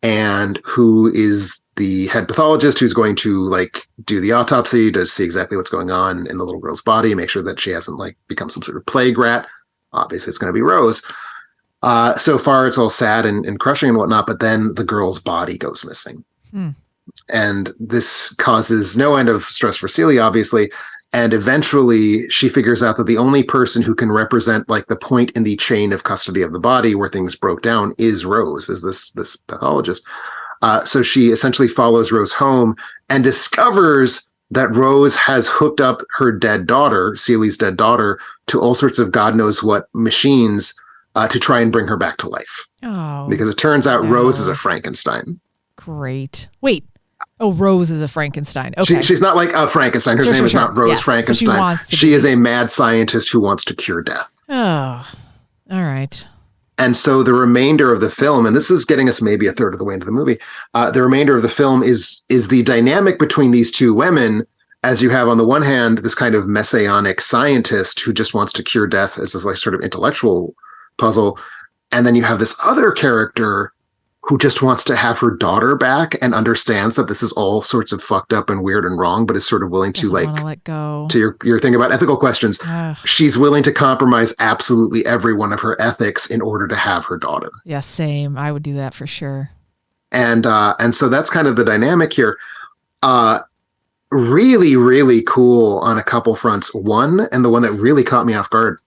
And who is the head pathologist who's going to like do the autopsy to see exactly what's going on in the little girl's body, make sure that she hasn't like become some sort of plague rat. Obviously, it's going to be Rose. So far, it's all sad and crushing and whatnot, but then the girl's body goes missing. And this causes no end of stress for Celie, obviously. And eventually, she figures out that the only person who can represent like the point in the chain of custody of the body where things broke down is Rose, is this pathologist. So she essentially follows Rose home and discovers that Rose has hooked up her dead daughter, Celie's dead daughter, to all sorts of God knows what machines to try and bring her back to life. Oh, because it turns out Rose is a Frankenstein. Great. Wait. Oh, Rose is a Frankenstein. Okay. She's not like a Frankenstein. Her name is not Rose Frankenstein. She is a mad scientist who wants to cure death. Oh, all right. And so the remainder of the film, and this is getting us maybe a third of the way into the movie, the remainder of the film is the dynamic between these two women, as you have on the one hand, this kind of messianic scientist who just wants to cure death as this like sort of intellectual puzzle. And then you have this other character who just wants to have her daughter back and understands that this is all sorts of fucked up and weird and wrong, but is sort of willing to let go. To your thing about ethical questions. Ugh. She's willing to compromise absolutely every one of her ethics in order to have her daughter. Yeah, same. I would do that for sure. And so that's kind of the dynamic here. Really, really cool on a couple fronts. One, and the one that really caught me off guard.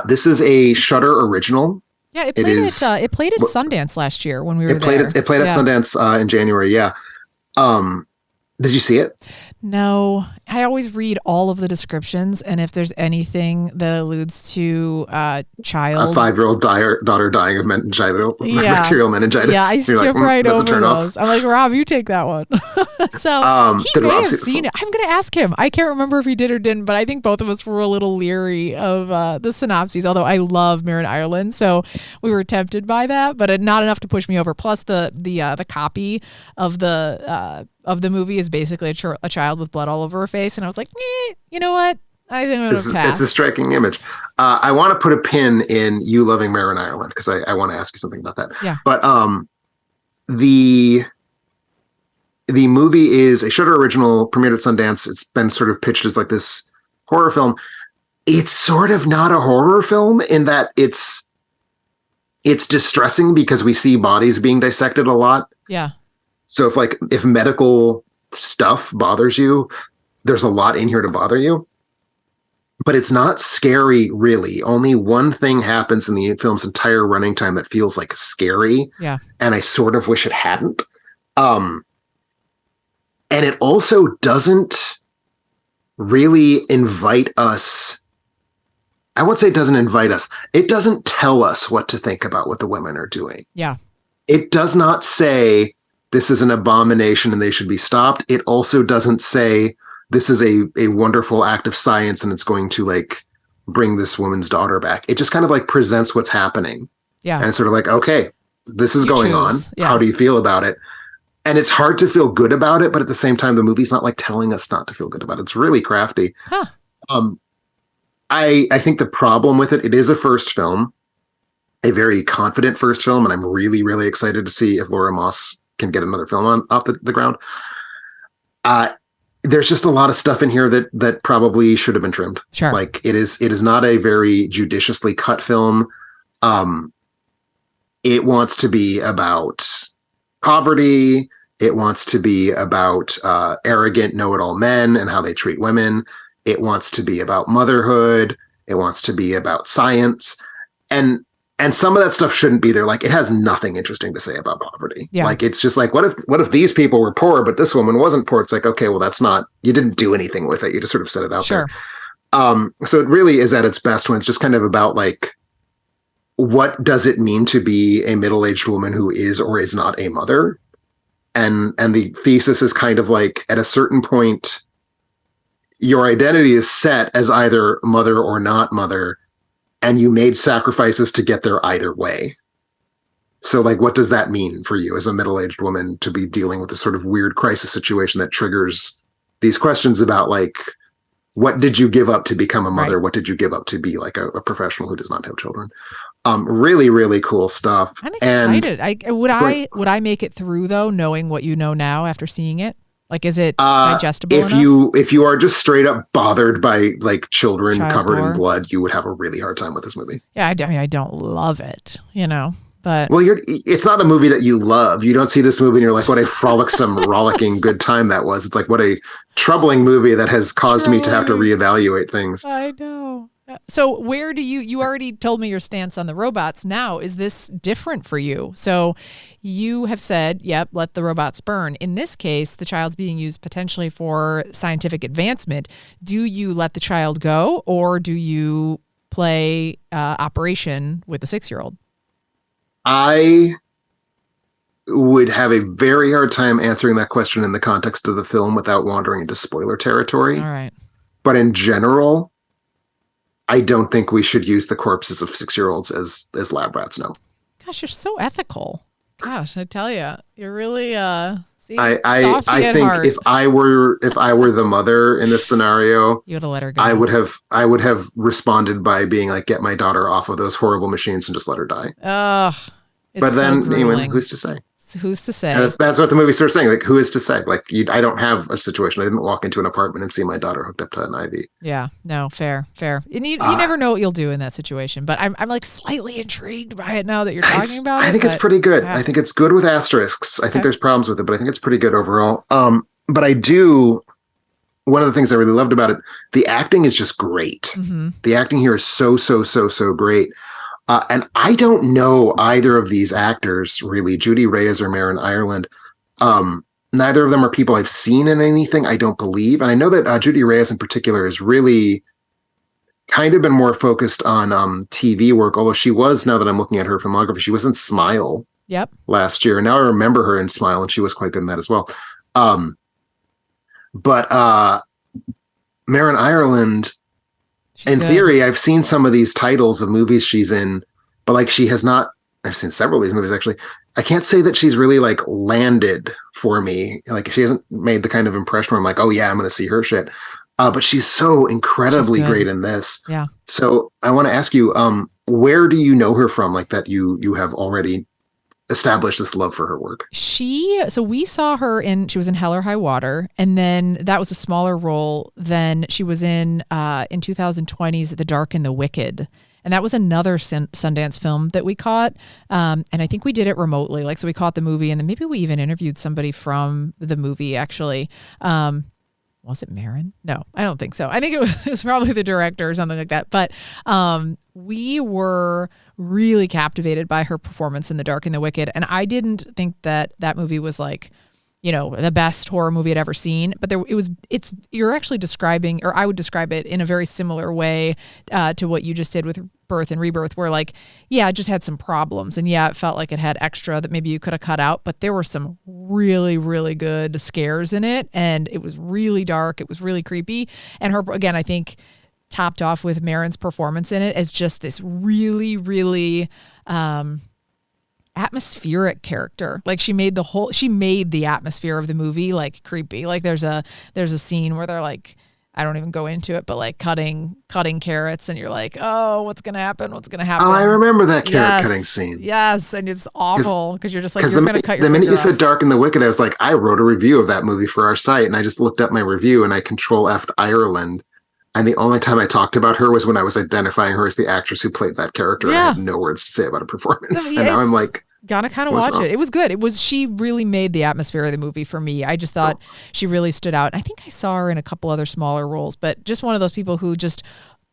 This is a Shudder original. Yeah, it played at Sundance last year when we were there. It played at Sundance in January. Yeah. Did you see it? No, I always read all of the descriptions, and if there's anything that alludes to a 5-year-old daughter dying of bacterial meningitis, yeah, I skip right over those. I'm like, Rob, you take that one. So he may have seen it. I'm going to ask him. I can't remember if he did or didn't, but I think both of us were a little leery of the synopses. Although I love Mirren Ireland, so we were tempted by that, but not enough to push me over. Plus, the copy of the movie is basically a child with blood all over her face, and I was like, you know what? I think I'm going to pass. It's a striking image. I want to put a pin in you loving Mirren Ireland because I want to ask you something about that. Yeah. But the movie is a Shudder original, premiered at Sundance. It's been sort of pitched as like this horror film. It's sort of not a horror film in that it's distressing because we see bodies being dissected a lot. Yeah. So if medical stuff bothers you, there's a lot in here to bother you. But it's not scary, really. Only one thing happens in the film's entire running time that feels like scary. Yeah. And I sort of wish it hadn't. And it also doesn't really invite us. I won't say it doesn't invite us. It doesn't tell us what to think about what the women are doing. Yeah. It does not say this is an abomination and they should be stopped. It also doesn't say this is a wonderful act of science and it's going to like bring this woman's daughter back. It just kind of like presents what's happening. Yeah. And it's sort of like, okay, this is going on. Yeah. How do you feel about it? And it's hard to feel good about it, but at the same time, the movie's not like telling us not to feel good about it. It's really crafty. Huh. I think the problem with it is a first film, a very confident first film, and I'm really, really excited to see if Laura Moss can get another film off the ground. There's just a lot of stuff in here that probably should have been trimmed. Sure. Like it is not a very judiciously cut film. It wants to be about poverty. It wants to be about arrogant know-it-all men and how they treat women. It wants to be about motherhood. It wants to be about science. And some of that stuff shouldn't be there. Like it has nothing interesting to say about poverty. Yeah. Like it's just like, what if these people were poor, but this woman wasn't poor? It's like, okay, well, that's not, you didn't do anything with it. You just sort of set it out there. So it really is at its best when it's just kind of about like, what does it mean to be a middle-aged woman who is or is not a mother? And the thesis is kind of like at a certain point, your identity is set as either mother or not mother, and you made sacrifices to get there either way. So like, what does that mean for you as a middle-aged woman to be dealing with this sort of weird crisis situation that triggers these questions about like, what did you give up to become a mother? Right. What did you give up to be like a professional who does not have children? Really, really cool stuff. I'm excited. Would I make it through though, knowing what you know now after seeing it? Like, is it digestible enough? If you are just straight up bothered by like children covered in blood, you would have a really hard time with this movie. Yeah, I mean, I don't love it, but it's not a movie that you love. You don't see this movie and you're like, what a frolicsome, rollicking good time that was. It's like, what a troubling movie that has caused me to have to reevaluate things. I know. So where do you already told me your stance on the robots. Now, is this different for you? So you have said, yep, let the robots burn. In this case, the child's being used potentially for scientific advancement. Do you let the child go, or do you play Operation with the 6-year-old? I would have a very hard time answering that question in the context of the film without wandering into spoiler territory. All right. But in general, I don't think we should use the corpses of 6-year-olds as lab rats. No. Gosh, you're so ethical. Gosh, I tell you, you're really see, I at think heart. if I were the mother in this scenario, You would have let her go. I would have responded by being like, get my daughter off of those horrible machines and just let her die. Ugh. But then, anyway, who's to say? Who's to say? And that's what the movie starts saying. Like, who is to say? Like, I don't have a situation. I didn't walk into an apartment and see my daughter hooked up to an IV. Yeah, no, fair. And you never know what you'll do in that situation. But I'm like slightly intrigued by it now that you're talking about it. I think it's pretty good. Yeah. I think it's good with asterisks. I think there's problems with it, but I think it's pretty good overall. But one of the things I really loved about it, the acting is just great. Mm-hmm. The acting here is so great. And I don't know either of these actors, really, Judy Reyes or Marin Ireland. Neither of them are people I've seen in anything, I don't believe. And I know that Judy Reyes in particular has really kind of been more focused on TV work, although she was, now that I'm looking at her filmography, she was in Smile last year. And now I remember her in Smile, and she was quite good in that as well. But Marin Ireland... In theory, I've seen some of these titles of movies she's in, but like she has not, I've seen several of these movies actually. I can't say that she's really like landed for me. Like she hasn't made the kind of impression where I'm like, oh yeah, I'm going to see her shit. But she's so incredibly great in this. Yeah. So I want to ask you, where do you know her from? Like that you have already established this love for her work. So we saw her she was in Hell or High Water, and then that was a smaller role than she was in 2020's The Dark and the Wicked. And that was another Sundance film that we caught. And I think we did it remotely. So we caught the movie, and then maybe we even interviewed somebody from the movie actually. Was it Marin? No, I don't think so. I think it was probably the director or something like that. But we were really captivated by her performance in The Dark and the Wicked. And I didn't think that movie was like, the best horror movie I'd ever seen. But you're actually describing, or I would describe it in a very similar way to what you just did with Birth and Rebirth, where it just had some problems. And it felt like it had extra that maybe you could have cut out, but there were some really, really good scares in it. And it was really dark. It was really creepy. And her, again, I think topped off with Marin's performance in it as just this really, really, atmospheric character. Like she made the atmosphere of the movie like creepy. Like there's a scene where they're like, I don't even go into it, but like cutting carrots, and you're like, oh, what's gonna happen? Oh, I remember that carrot cutting scene. Yes, and it's awful because you're just like, you're gonna cut your the minute you off. said Dark and the Wicked, I was like, I wrote a review of that movie for our site, and I just looked up my review and I Control F'd Ireland. And the only time I talked about her was when I was identifying her as the actress who played that character. Yeah. I had no words to say about her performance. And now I'm like, gotta kind of watch it. It was good. She really made the atmosphere of the movie for me. I just thought she really stood out. I think I saw her in a couple other smaller roles, but just one of those people who just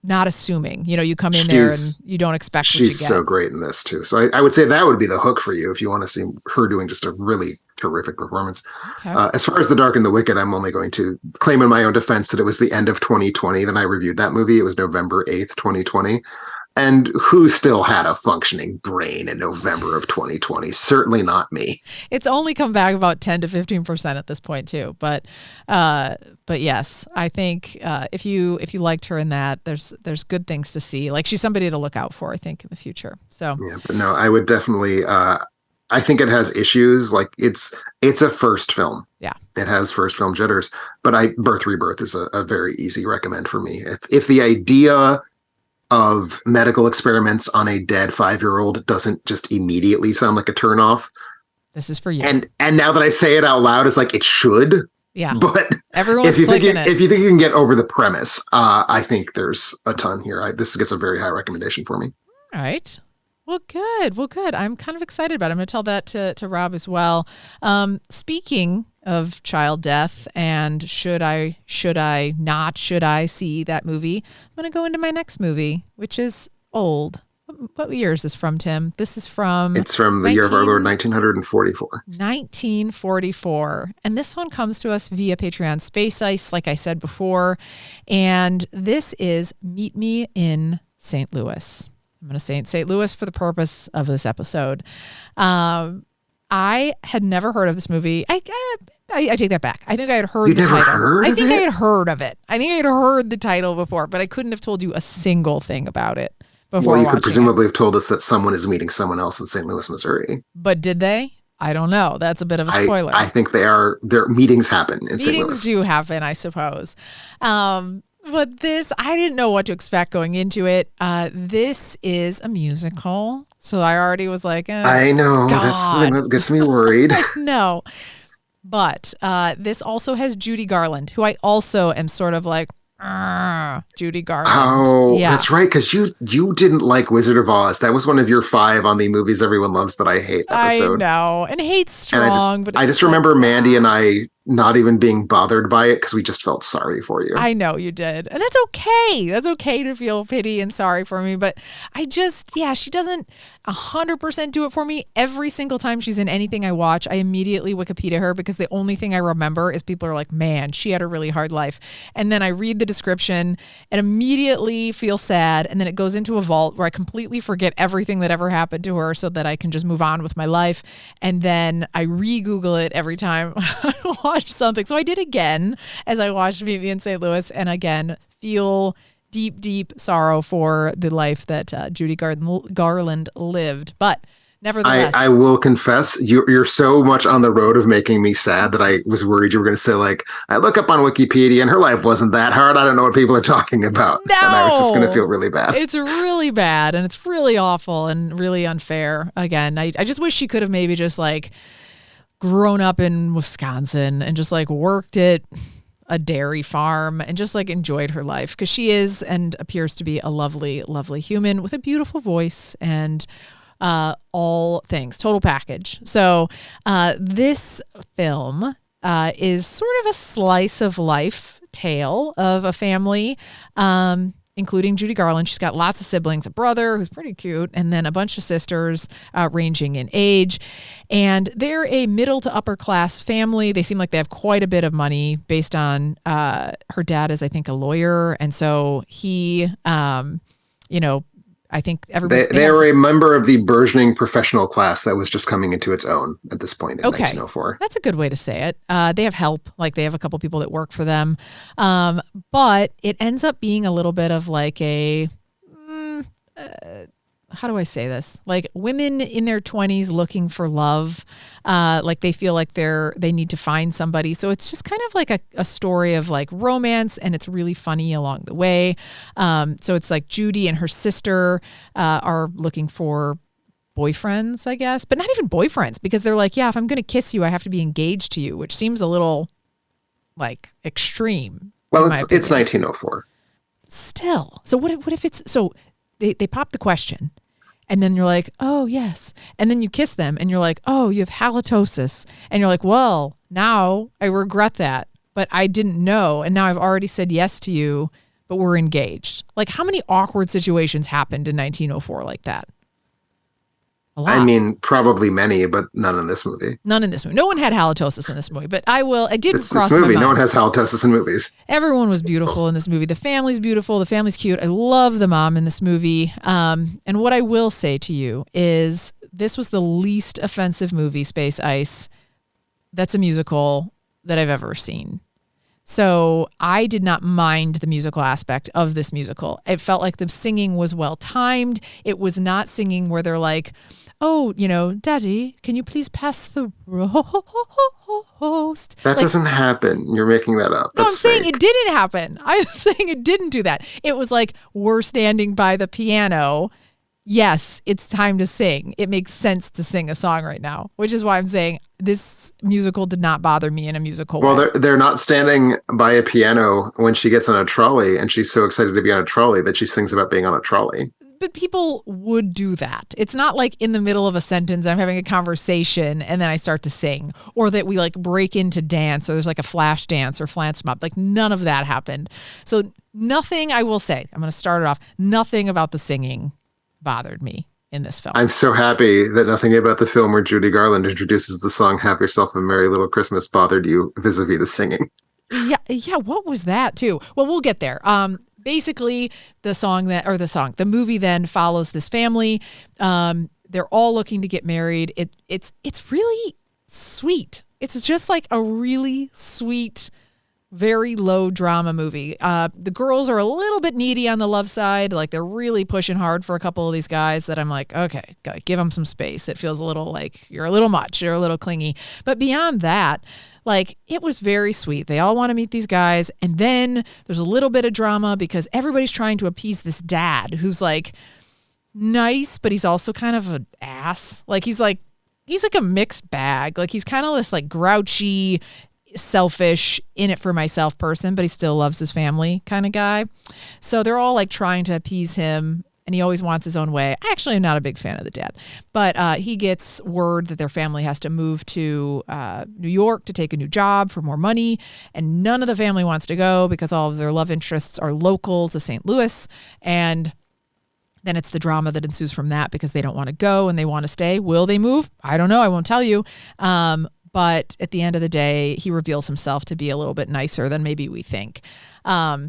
not assuming, you come in there and you don't expect what you get. She's so great in this too. So I would say that would be the hook for you if you want to see her doing just a really terrific performance. Okay. As far as The Dark and the Wicked, I'm only going to claim in my own defense that it was the end of 2020 that I reviewed that movie. It was November 8th, 2020. And who still had a functioning brain in November of 2020? Certainly not me. It's only come back about 10 to 15% at this point too. But yes, I think if you liked her in that, there's good things to see. Like she's somebody to look out for, I think, in the future. So yeah, but no, I would definitely. I think it has issues. Like it's a first film. Yeah, it has first film jitters. But Rebirth is a very easy recommend for me. If the idea of medical experiments on a dead 5-year-old doesn't just immediately sound like a turnoff, this is for you. And now that I say it out loud, it's like it should. Yeah. But everyone's if you think you can get over the premise, I think there's a ton here. This gets a very high recommendation for me. All right. Well, good. I'm kind of excited about it. I'm going to tell that to Rob as well. Speaking of child death and should I see that movie, I'm going to go into my next movie, which is old. What year is this from, Tim? It's from the year of our Lord, 1944. 1944. And this one comes to us via Patreon SpaceIce, like I said before. And this is Meet Me in St. Louis. I'm going to say St. Louis for the purpose of this episode. I had never heard of this movie. I take that back. I think I had heard You the never title. heard I of think I it? had heard of it. I think I had heard the title before, but I couldn't have told you a single thing about it before Well, you watching could presumably have told us that someone is meeting someone else in St. Louis, Missouri. it. But did they? I don't know. That's a bit of a spoiler. I think their meetings happen in St. Meetings Louis. do happen, I suppose. But this, I didn't know what to expect going into it. This is a musical. So I already was like, I know. God. That's the thing that gets me worried. No. But this also has Judy Garland, who I also am sort of like, Judy Garland. Oh, yeah. that's right. Because you didn't like Wizard of Oz. That was one of your 5 on the movies everyone loves that I hate episode. I know. And hate's strong. I just remember Mandy and I not even being bothered by it because we just felt sorry for you. I know you did. And that's okay. That's okay to feel pity and sorry for me. But she doesn't 100% do it for me. Every single time she's in anything I watch, I immediately Wikipedia her because the only thing I remember is people are like, man, she had a really hard life. And then I read the description and immediately feel sad. And then it goes into a vault where I completely forget everything that ever happened to her so that I can just move on with my life. And then I re-Google it every time I watch something. So I did again as I watched Meet Me in St. Louis, and again feel deep sorrow for the life that Judy Garland lived. But nevertheless, I will confess, you're so much on the road of making me sad that I was worried you were going to say, like, I look up on Wikipedia and her life wasn't that hard. I don't know what people are talking about. No, and I was just going to feel really bad. It's really bad and it's really awful and really unfair. Again, I just wish she could have maybe just like grown up in Wisconsin and just like worked at a dairy farm and just like enjoyed her life, because she is and appears to be a lovely, lovely human with a beautiful voice and all things, total package. So this film is sort of a slice of life tale of a family, including Judy Garland. She's got lots of siblings, a brother who's pretty cute, and then a bunch of sisters ranging in age. And they're a middle to upper class family. They seem like they have quite a bit of money based on her dad is, I think, a lawyer. And so he, I think everybody... They were a member of the burgeoning professional class that was just coming into its own at this point in 1904. That's a good way to say it. They have help. Like they have a couple people that work for them. But it ends up being a little bit of like a... how do I say this? Like women in their 20s looking for love. Like they feel like they need to find somebody. So it's just kind of like a story of like romance, and it's really funny along the way. So it's like Judy and her sister are looking for boyfriends, I guess, but not even boyfriends, because they're like, yeah, if I'm going to kiss you, I have to be engaged to you, which seems a little like extreme. Well, it's 1904. Still. So what if it's, so they pop the question. And then you're like, oh, yes. And then you kiss them and you're like, oh, you have halitosis. And you're like, well, now I regret that, but I didn't know. And now I've already said yes to you, but we're engaged. Like how many awkward situations happened in 1904 like that? A lot. I mean, probably many, but none in this movie. None in this movie. No one had halitosis in this movie, but I did cross this my movie. mind. No one has halitosis in movies. Everyone was beautiful in this movie. The family's beautiful. The family's cute. I love the mom in this movie. And what I will say to you is this was the least offensive movie, SpaceIce, that's a musical that I've ever seen. So I did not mind the musical aspect of this musical. It felt like the singing was well timed. It was not singing where they're like, oh, Daddy, can you please pass the roast? That doesn't happen. You're making that up. No, That's I'm saying fake. it didn't happen. I'm saying it didn't do that. It was like, we're standing by the piano. Yes, it's time to sing. It makes sense to sing a song right now, which is why I'm saying this musical did not bother me in a musical way. Well, they're not standing by a piano when she gets on a trolley, and she's so excited to be on a trolley that she sings about being on a trolley. But people would do that. It's not like in the middle of a sentence, I'm having a conversation and then I start to sing, or that we like break into dance, or there's like a flash dance or flash mob. Like none of that happened. So nothing, I will say, I'm going to start it off. Nothing about the singing bothered me in this film. I'm so happy that nothing about the film where Judy Garland introduces the song "Have Yourself a Merry Little Christmas" bothered you vis-a-vis the singing. Yeah. What was that too? Well, we'll get there. Basically, the movie then follows this family. they're all looking to get married. It's really sweet. It's just like a really sweet, very low drama movie. The girls are a little bit needy on the love side. Like they're really pushing hard for a couple of these guys that I'm like, okay, give them some space. It feels a little like you're a little much. You're a little clingy. But beyond that, like it was very sweet. They all want to meet these guys. And then there's a little bit of drama because everybody's trying to appease this dad who's like nice, but he's also kind of an ass. Like he's like a mixed bag. Like he's kind of this like grouchy, selfish, in it for myself person, but he still loves his family kind of guy. So they're all like trying to appease him, and he always wants his own way. I actually am not a big fan of the dad, but he gets word that their family has to move to New York to take a new job for more money, and none of the family wants to go because all of their love interests are local to St. Louis, and then it's the drama that ensues from that because they don't want to go and they want to stay. Will they move? I don't know. I won't tell you. But at the end of the day, he reveals himself to be a little bit nicer than maybe we think. So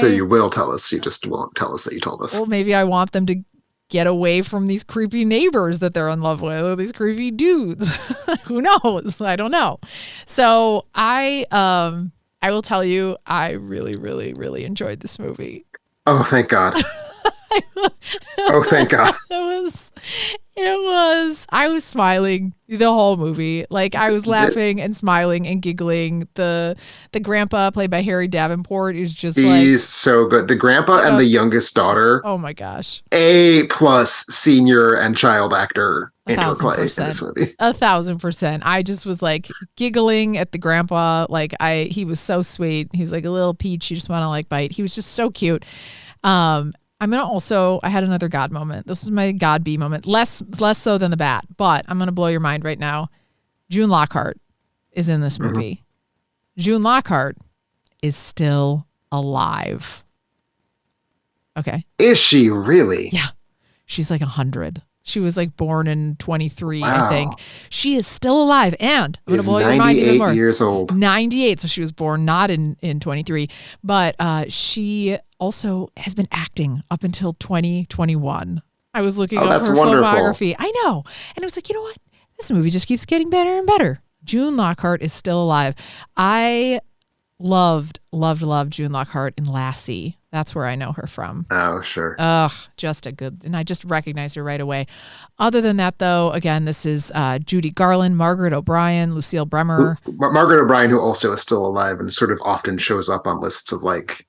you will tell us. You just won't tell us that you told us. Well, maybe I want them to get away from these creepy neighbors that they're in love with, or these creepy dudes. Who knows? I don't know. So I will tell you, I really, really, really enjoyed this movie. Oh, thank God. Oh, thank God. I was smiling the whole movie. Like I was laughing and smiling and giggling. The grandpa played by Harry Davenport is just he's so good. The grandpa and the youngest daughter. Oh my gosh. A+ senior and child actor interplay in this movie. 1,000%. I just was like giggling at the grandpa. Like he was so sweet. He was like a little peach. You just want to like bite. He was just so cute. I had another God moment. This was my God B moment. Less so than the bat, but I'm going to blow your mind right now. June Lockhart is in this movie. Mm-hmm. June Lockhart is still alive. Okay. Is she really? Yeah. She's like 100. She was like born in 23, wow. I think. She is still alive. And I'm going to blow your mind even more. 98 years old. 98. So she was born not in 23, but she also has been acting up until 2021. I was looking up her filmography. I know. And I was like, you know what? This movie just keeps getting better and better. June Lockhart is still alive. I loved June Lockhart in Lassie. That's where I know her from. Oh, sure. Just a good, and I just recognized her right away. Other than that, though, again, this is Judy Garland, Margaret O'Brien, Lucille Bremer. Margaret O'Brien, who also is still alive and sort of often shows up on lists of like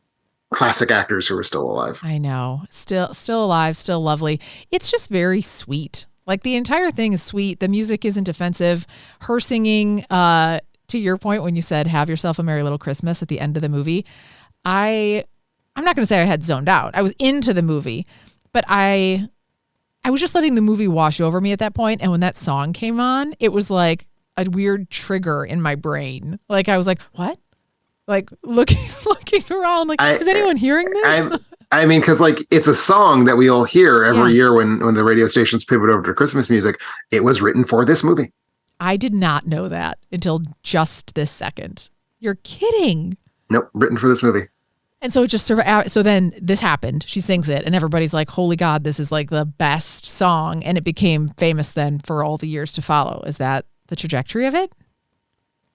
classic actors who are still alive. I know. Still alive, still lovely. It's just very sweet. Like the entire thing is sweet. The music isn't offensive. Her singing, to your point when you said, have yourself a merry little Christmas at the end of the movie. I'm not going to say I had zoned out. I was into the movie, but I was just letting the movie wash over me at that point. And when that song came on, it was like a weird trigger in my brain. Like I was like, what? Like looking around, like, is anyone hearing this? I mean, because like it's a song that we all hear every year when the radio stations pivot over to Christmas music. It was written for this movie. I did not know that until just this second. You're kidding. Nope, written for this movie. And so it just so then this happened. She sings it, and everybody's like, "Holy God, this is like the best song!" And it became famous then for all the years to follow. Is that the trajectory of it?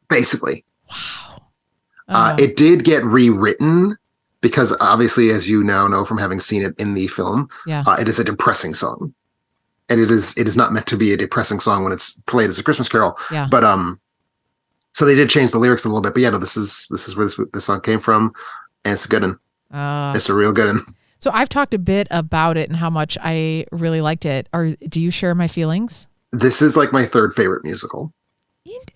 Basically. Wow. It did get rewritten because obviously, as you now know from having seen it in the film, it is a depressing song, and it is not meant to be a depressing song when it's played as a Christmas carol. Yeah. But so they did change the lyrics a little bit. But yeah, no, this is where this song came from. And it's a good one. It's a real good one. So I've talked a bit about it and how much I really liked it. Do you share my feelings? This is like my third favorite musical.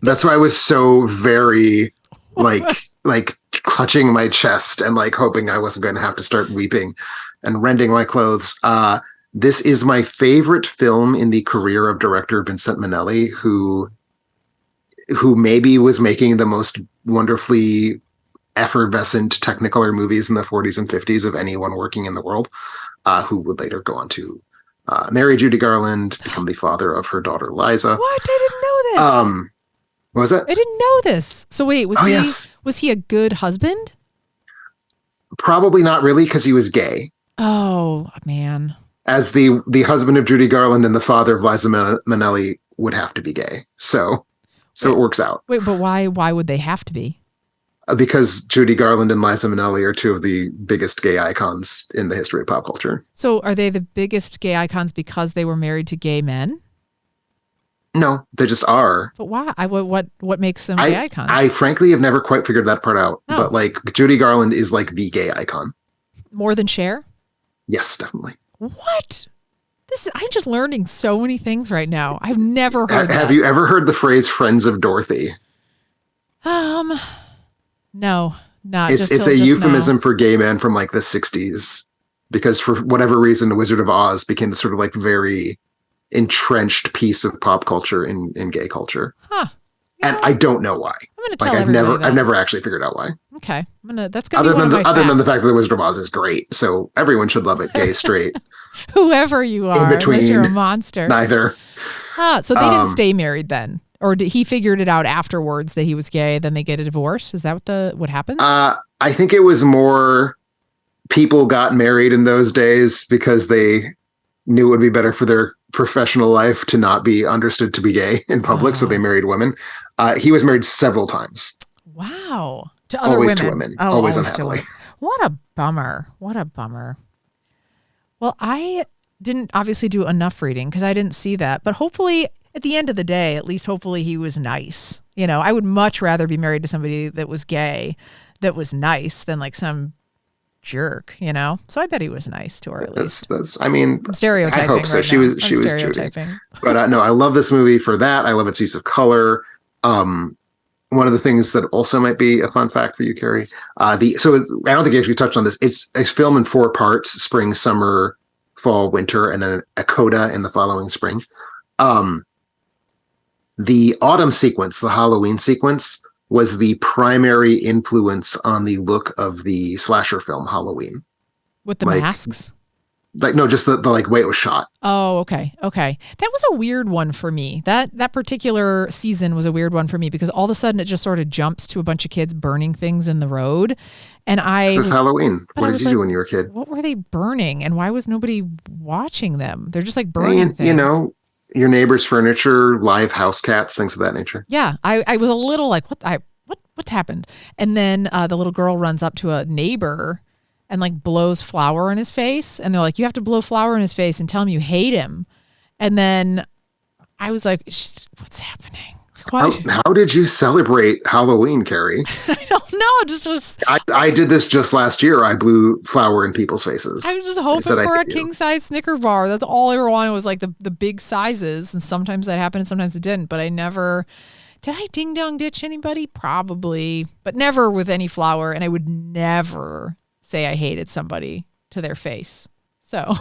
That's why I was so very like clutching my chest and like hoping I wasn't going to have to start weeping and rending my clothes. This is my favorite film in the career of director Vincent Minnelli, who maybe was making the most wonderfully effervescent Technicolor movies in the 40s and 50s of anyone working in the world, who would later go on to marry Judy Garland, become the father of her daughter Liza. What? I didn't know this. What was that? I didn't know this. So wait, was he a good husband? Probably not really, because he was gay. Oh man. as the husband of Judy Garland and the father of Liza Minnelli would have to be gay. So it works out. Wait, but why would they have to be? Because Judy Garland and Liza Minnelli are two of the biggest gay icons in the history of pop culture. So are they the biggest gay icons because they were married to gay men? No, they just are. But why? What makes them gay icons? I frankly have never quite figured that part out. Oh. But like Judy Garland is like the gay icon. More than Cher? Yes, definitely. What? I'm just learning so many things right now. I've never heard that. Have you ever heard the phrase "friends of Dorothy"? No, not. It's a euphemism for gay men from like the 60s, because for whatever reason, The Wizard of Oz became this sort of like very entrenched piece of pop culture in gay culture. Huh. And I don't know why. I'm going to tell everybody I've never actually figured out why. Okay. That's going to be one of my Other than the facts. fact that The Wizard of Oz is great. So everyone should love it, gay, straight. Whoever you are, in between, unless you're a monster. Neither. So they didn't stay married then? Or did he figured it out afterwards that he was gay, then they get a divorce? Is that what happens? I think it was more people got married in those days because they knew it would be better for their professional life to not be understood to be gay in public. So they married women. He was married several times. Wow. To other always women. to women. Oh, always to unhappily. women. What a bummer. Well, I didn't obviously do enough reading because I didn't see that. But hopefully, at the end of the day, at least hopefully he was nice. You know, I would much rather be married to somebody that was gay, that was nice, than like some jerk, you know? So I bet he was nice to her at least. I'm stereotyping. I hope so. Right She now. was Judy. Stereotyping. But no, I love this movie for that. I love its use of color. One of the things that also might be a fun fact for you, Carrie. I don't think you actually touched on this. It's filmed in 4 parts: spring, summer, fall, winter, and then a coda in the following spring. The autumn sequence, the Halloween sequence, was the primary influence on the look of the slasher film Halloween. With the masks? Like, no, just the like way it was shot. Oh, okay. That was a weird one for me. That particular season was a weird one for me because all of a sudden it just sort of jumps to a bunch of kids burning things in the road. And This is Halloween. What did you do when you were a kid? What were they burning? And why was nobody watching them? They're just like burning things. You know, your neighbor's furniture, live house cats, things of that nature. Yeah. I was a little like, what happened? And then the little girl runs up to a neighbor and like blows flour in his face. And they're like, you have to blow flour in his face and tell him you hate him. And then I was like, what's happening? How did you celebrate Halloween, Carrie? I don't know. I did this just last year. I blew flour in people's faces. I was just hoping for a king size Snicker bar. That's all I ever wanted was like the big sizes. And sometimes that happened and sometimes it didn't. But I never... Did I ding dong ditch anybody? Probably. But never with any flour. And I would never say I hated somebody to their face. So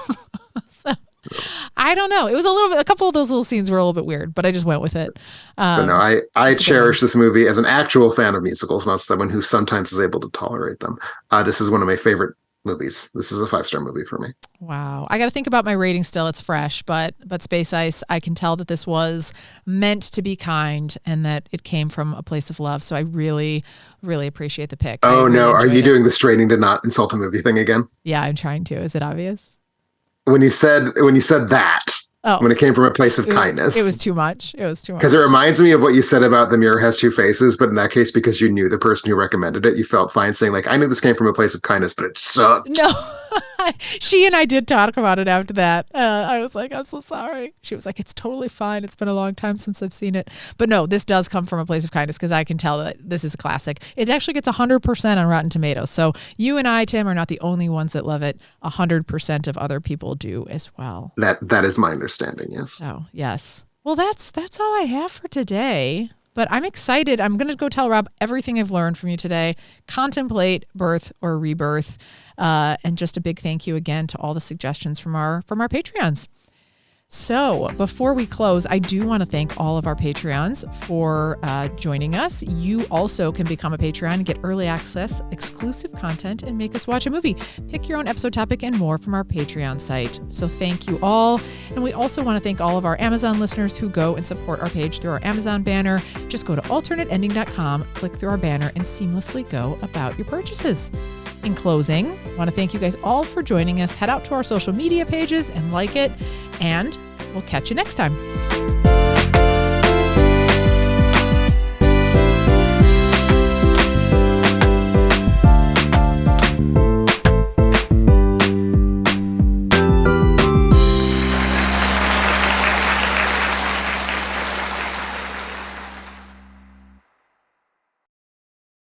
I don't know. It was a couple of those little scenes were a little bit weird, but I just went with it. But no, I cherish this movie as an actual fan of musicals, not someone who sometimes is able to tolerate them. This is one of my favorite movies. This is a 5-star movie for me. Wow. I got to think about my rating still. It's fresh, but SpaceIce, I can tell that this was meant to be kind and that it came from a place of love. So I really, really appreciate the pick. Oh, no. Are you doing the straining to not insult a movie thing again? Yeah, I'm trying to. Is it obvious? When you said that, when it came from a place of kindness. It was too much. Because it reminds me of what you said about The Mirror Has Two Faces, but in that case, because you knew the person who recommended it, you felt fine saying, like, I knew this came from a place of kindness, but it sucked. No. She and I did talk about it after that. I was like, I'm so sorry. She was like, it's totally fine. It's been a long time since I've seen it. But no, this does come from a place of kindness because I can tell that this is a classic. It actually gets 100% on Rotten Tomatoes. So you and I, Tim, are not the only ones that love it. 100% of other people do as well. That is my understanding, yes. Oh, yes. Well, that's all I have for today. But I'm excited. I'm going to go tell Rob everything I've learned from you today. Contemplate Birth or Rebirth. And just a big thank you again to all the suggestions from our Patreons. So before we close, I do want to thank all of our Patreons for joining us. You also can become a Patreon and get early access, exclusive content, and make us watch a movie. Pick your own episode topic and more from our Patreon site. So thank you all. And we also want to thank all of our Amazon listeners who go and support our page through our Amazon banner. Just go to alternateending.com, click through our banner, and seamlessly go about your purchases. In closing, I want to thank you guys all for joining us. Head out to our social media pages and like it, and we'll catch you next time.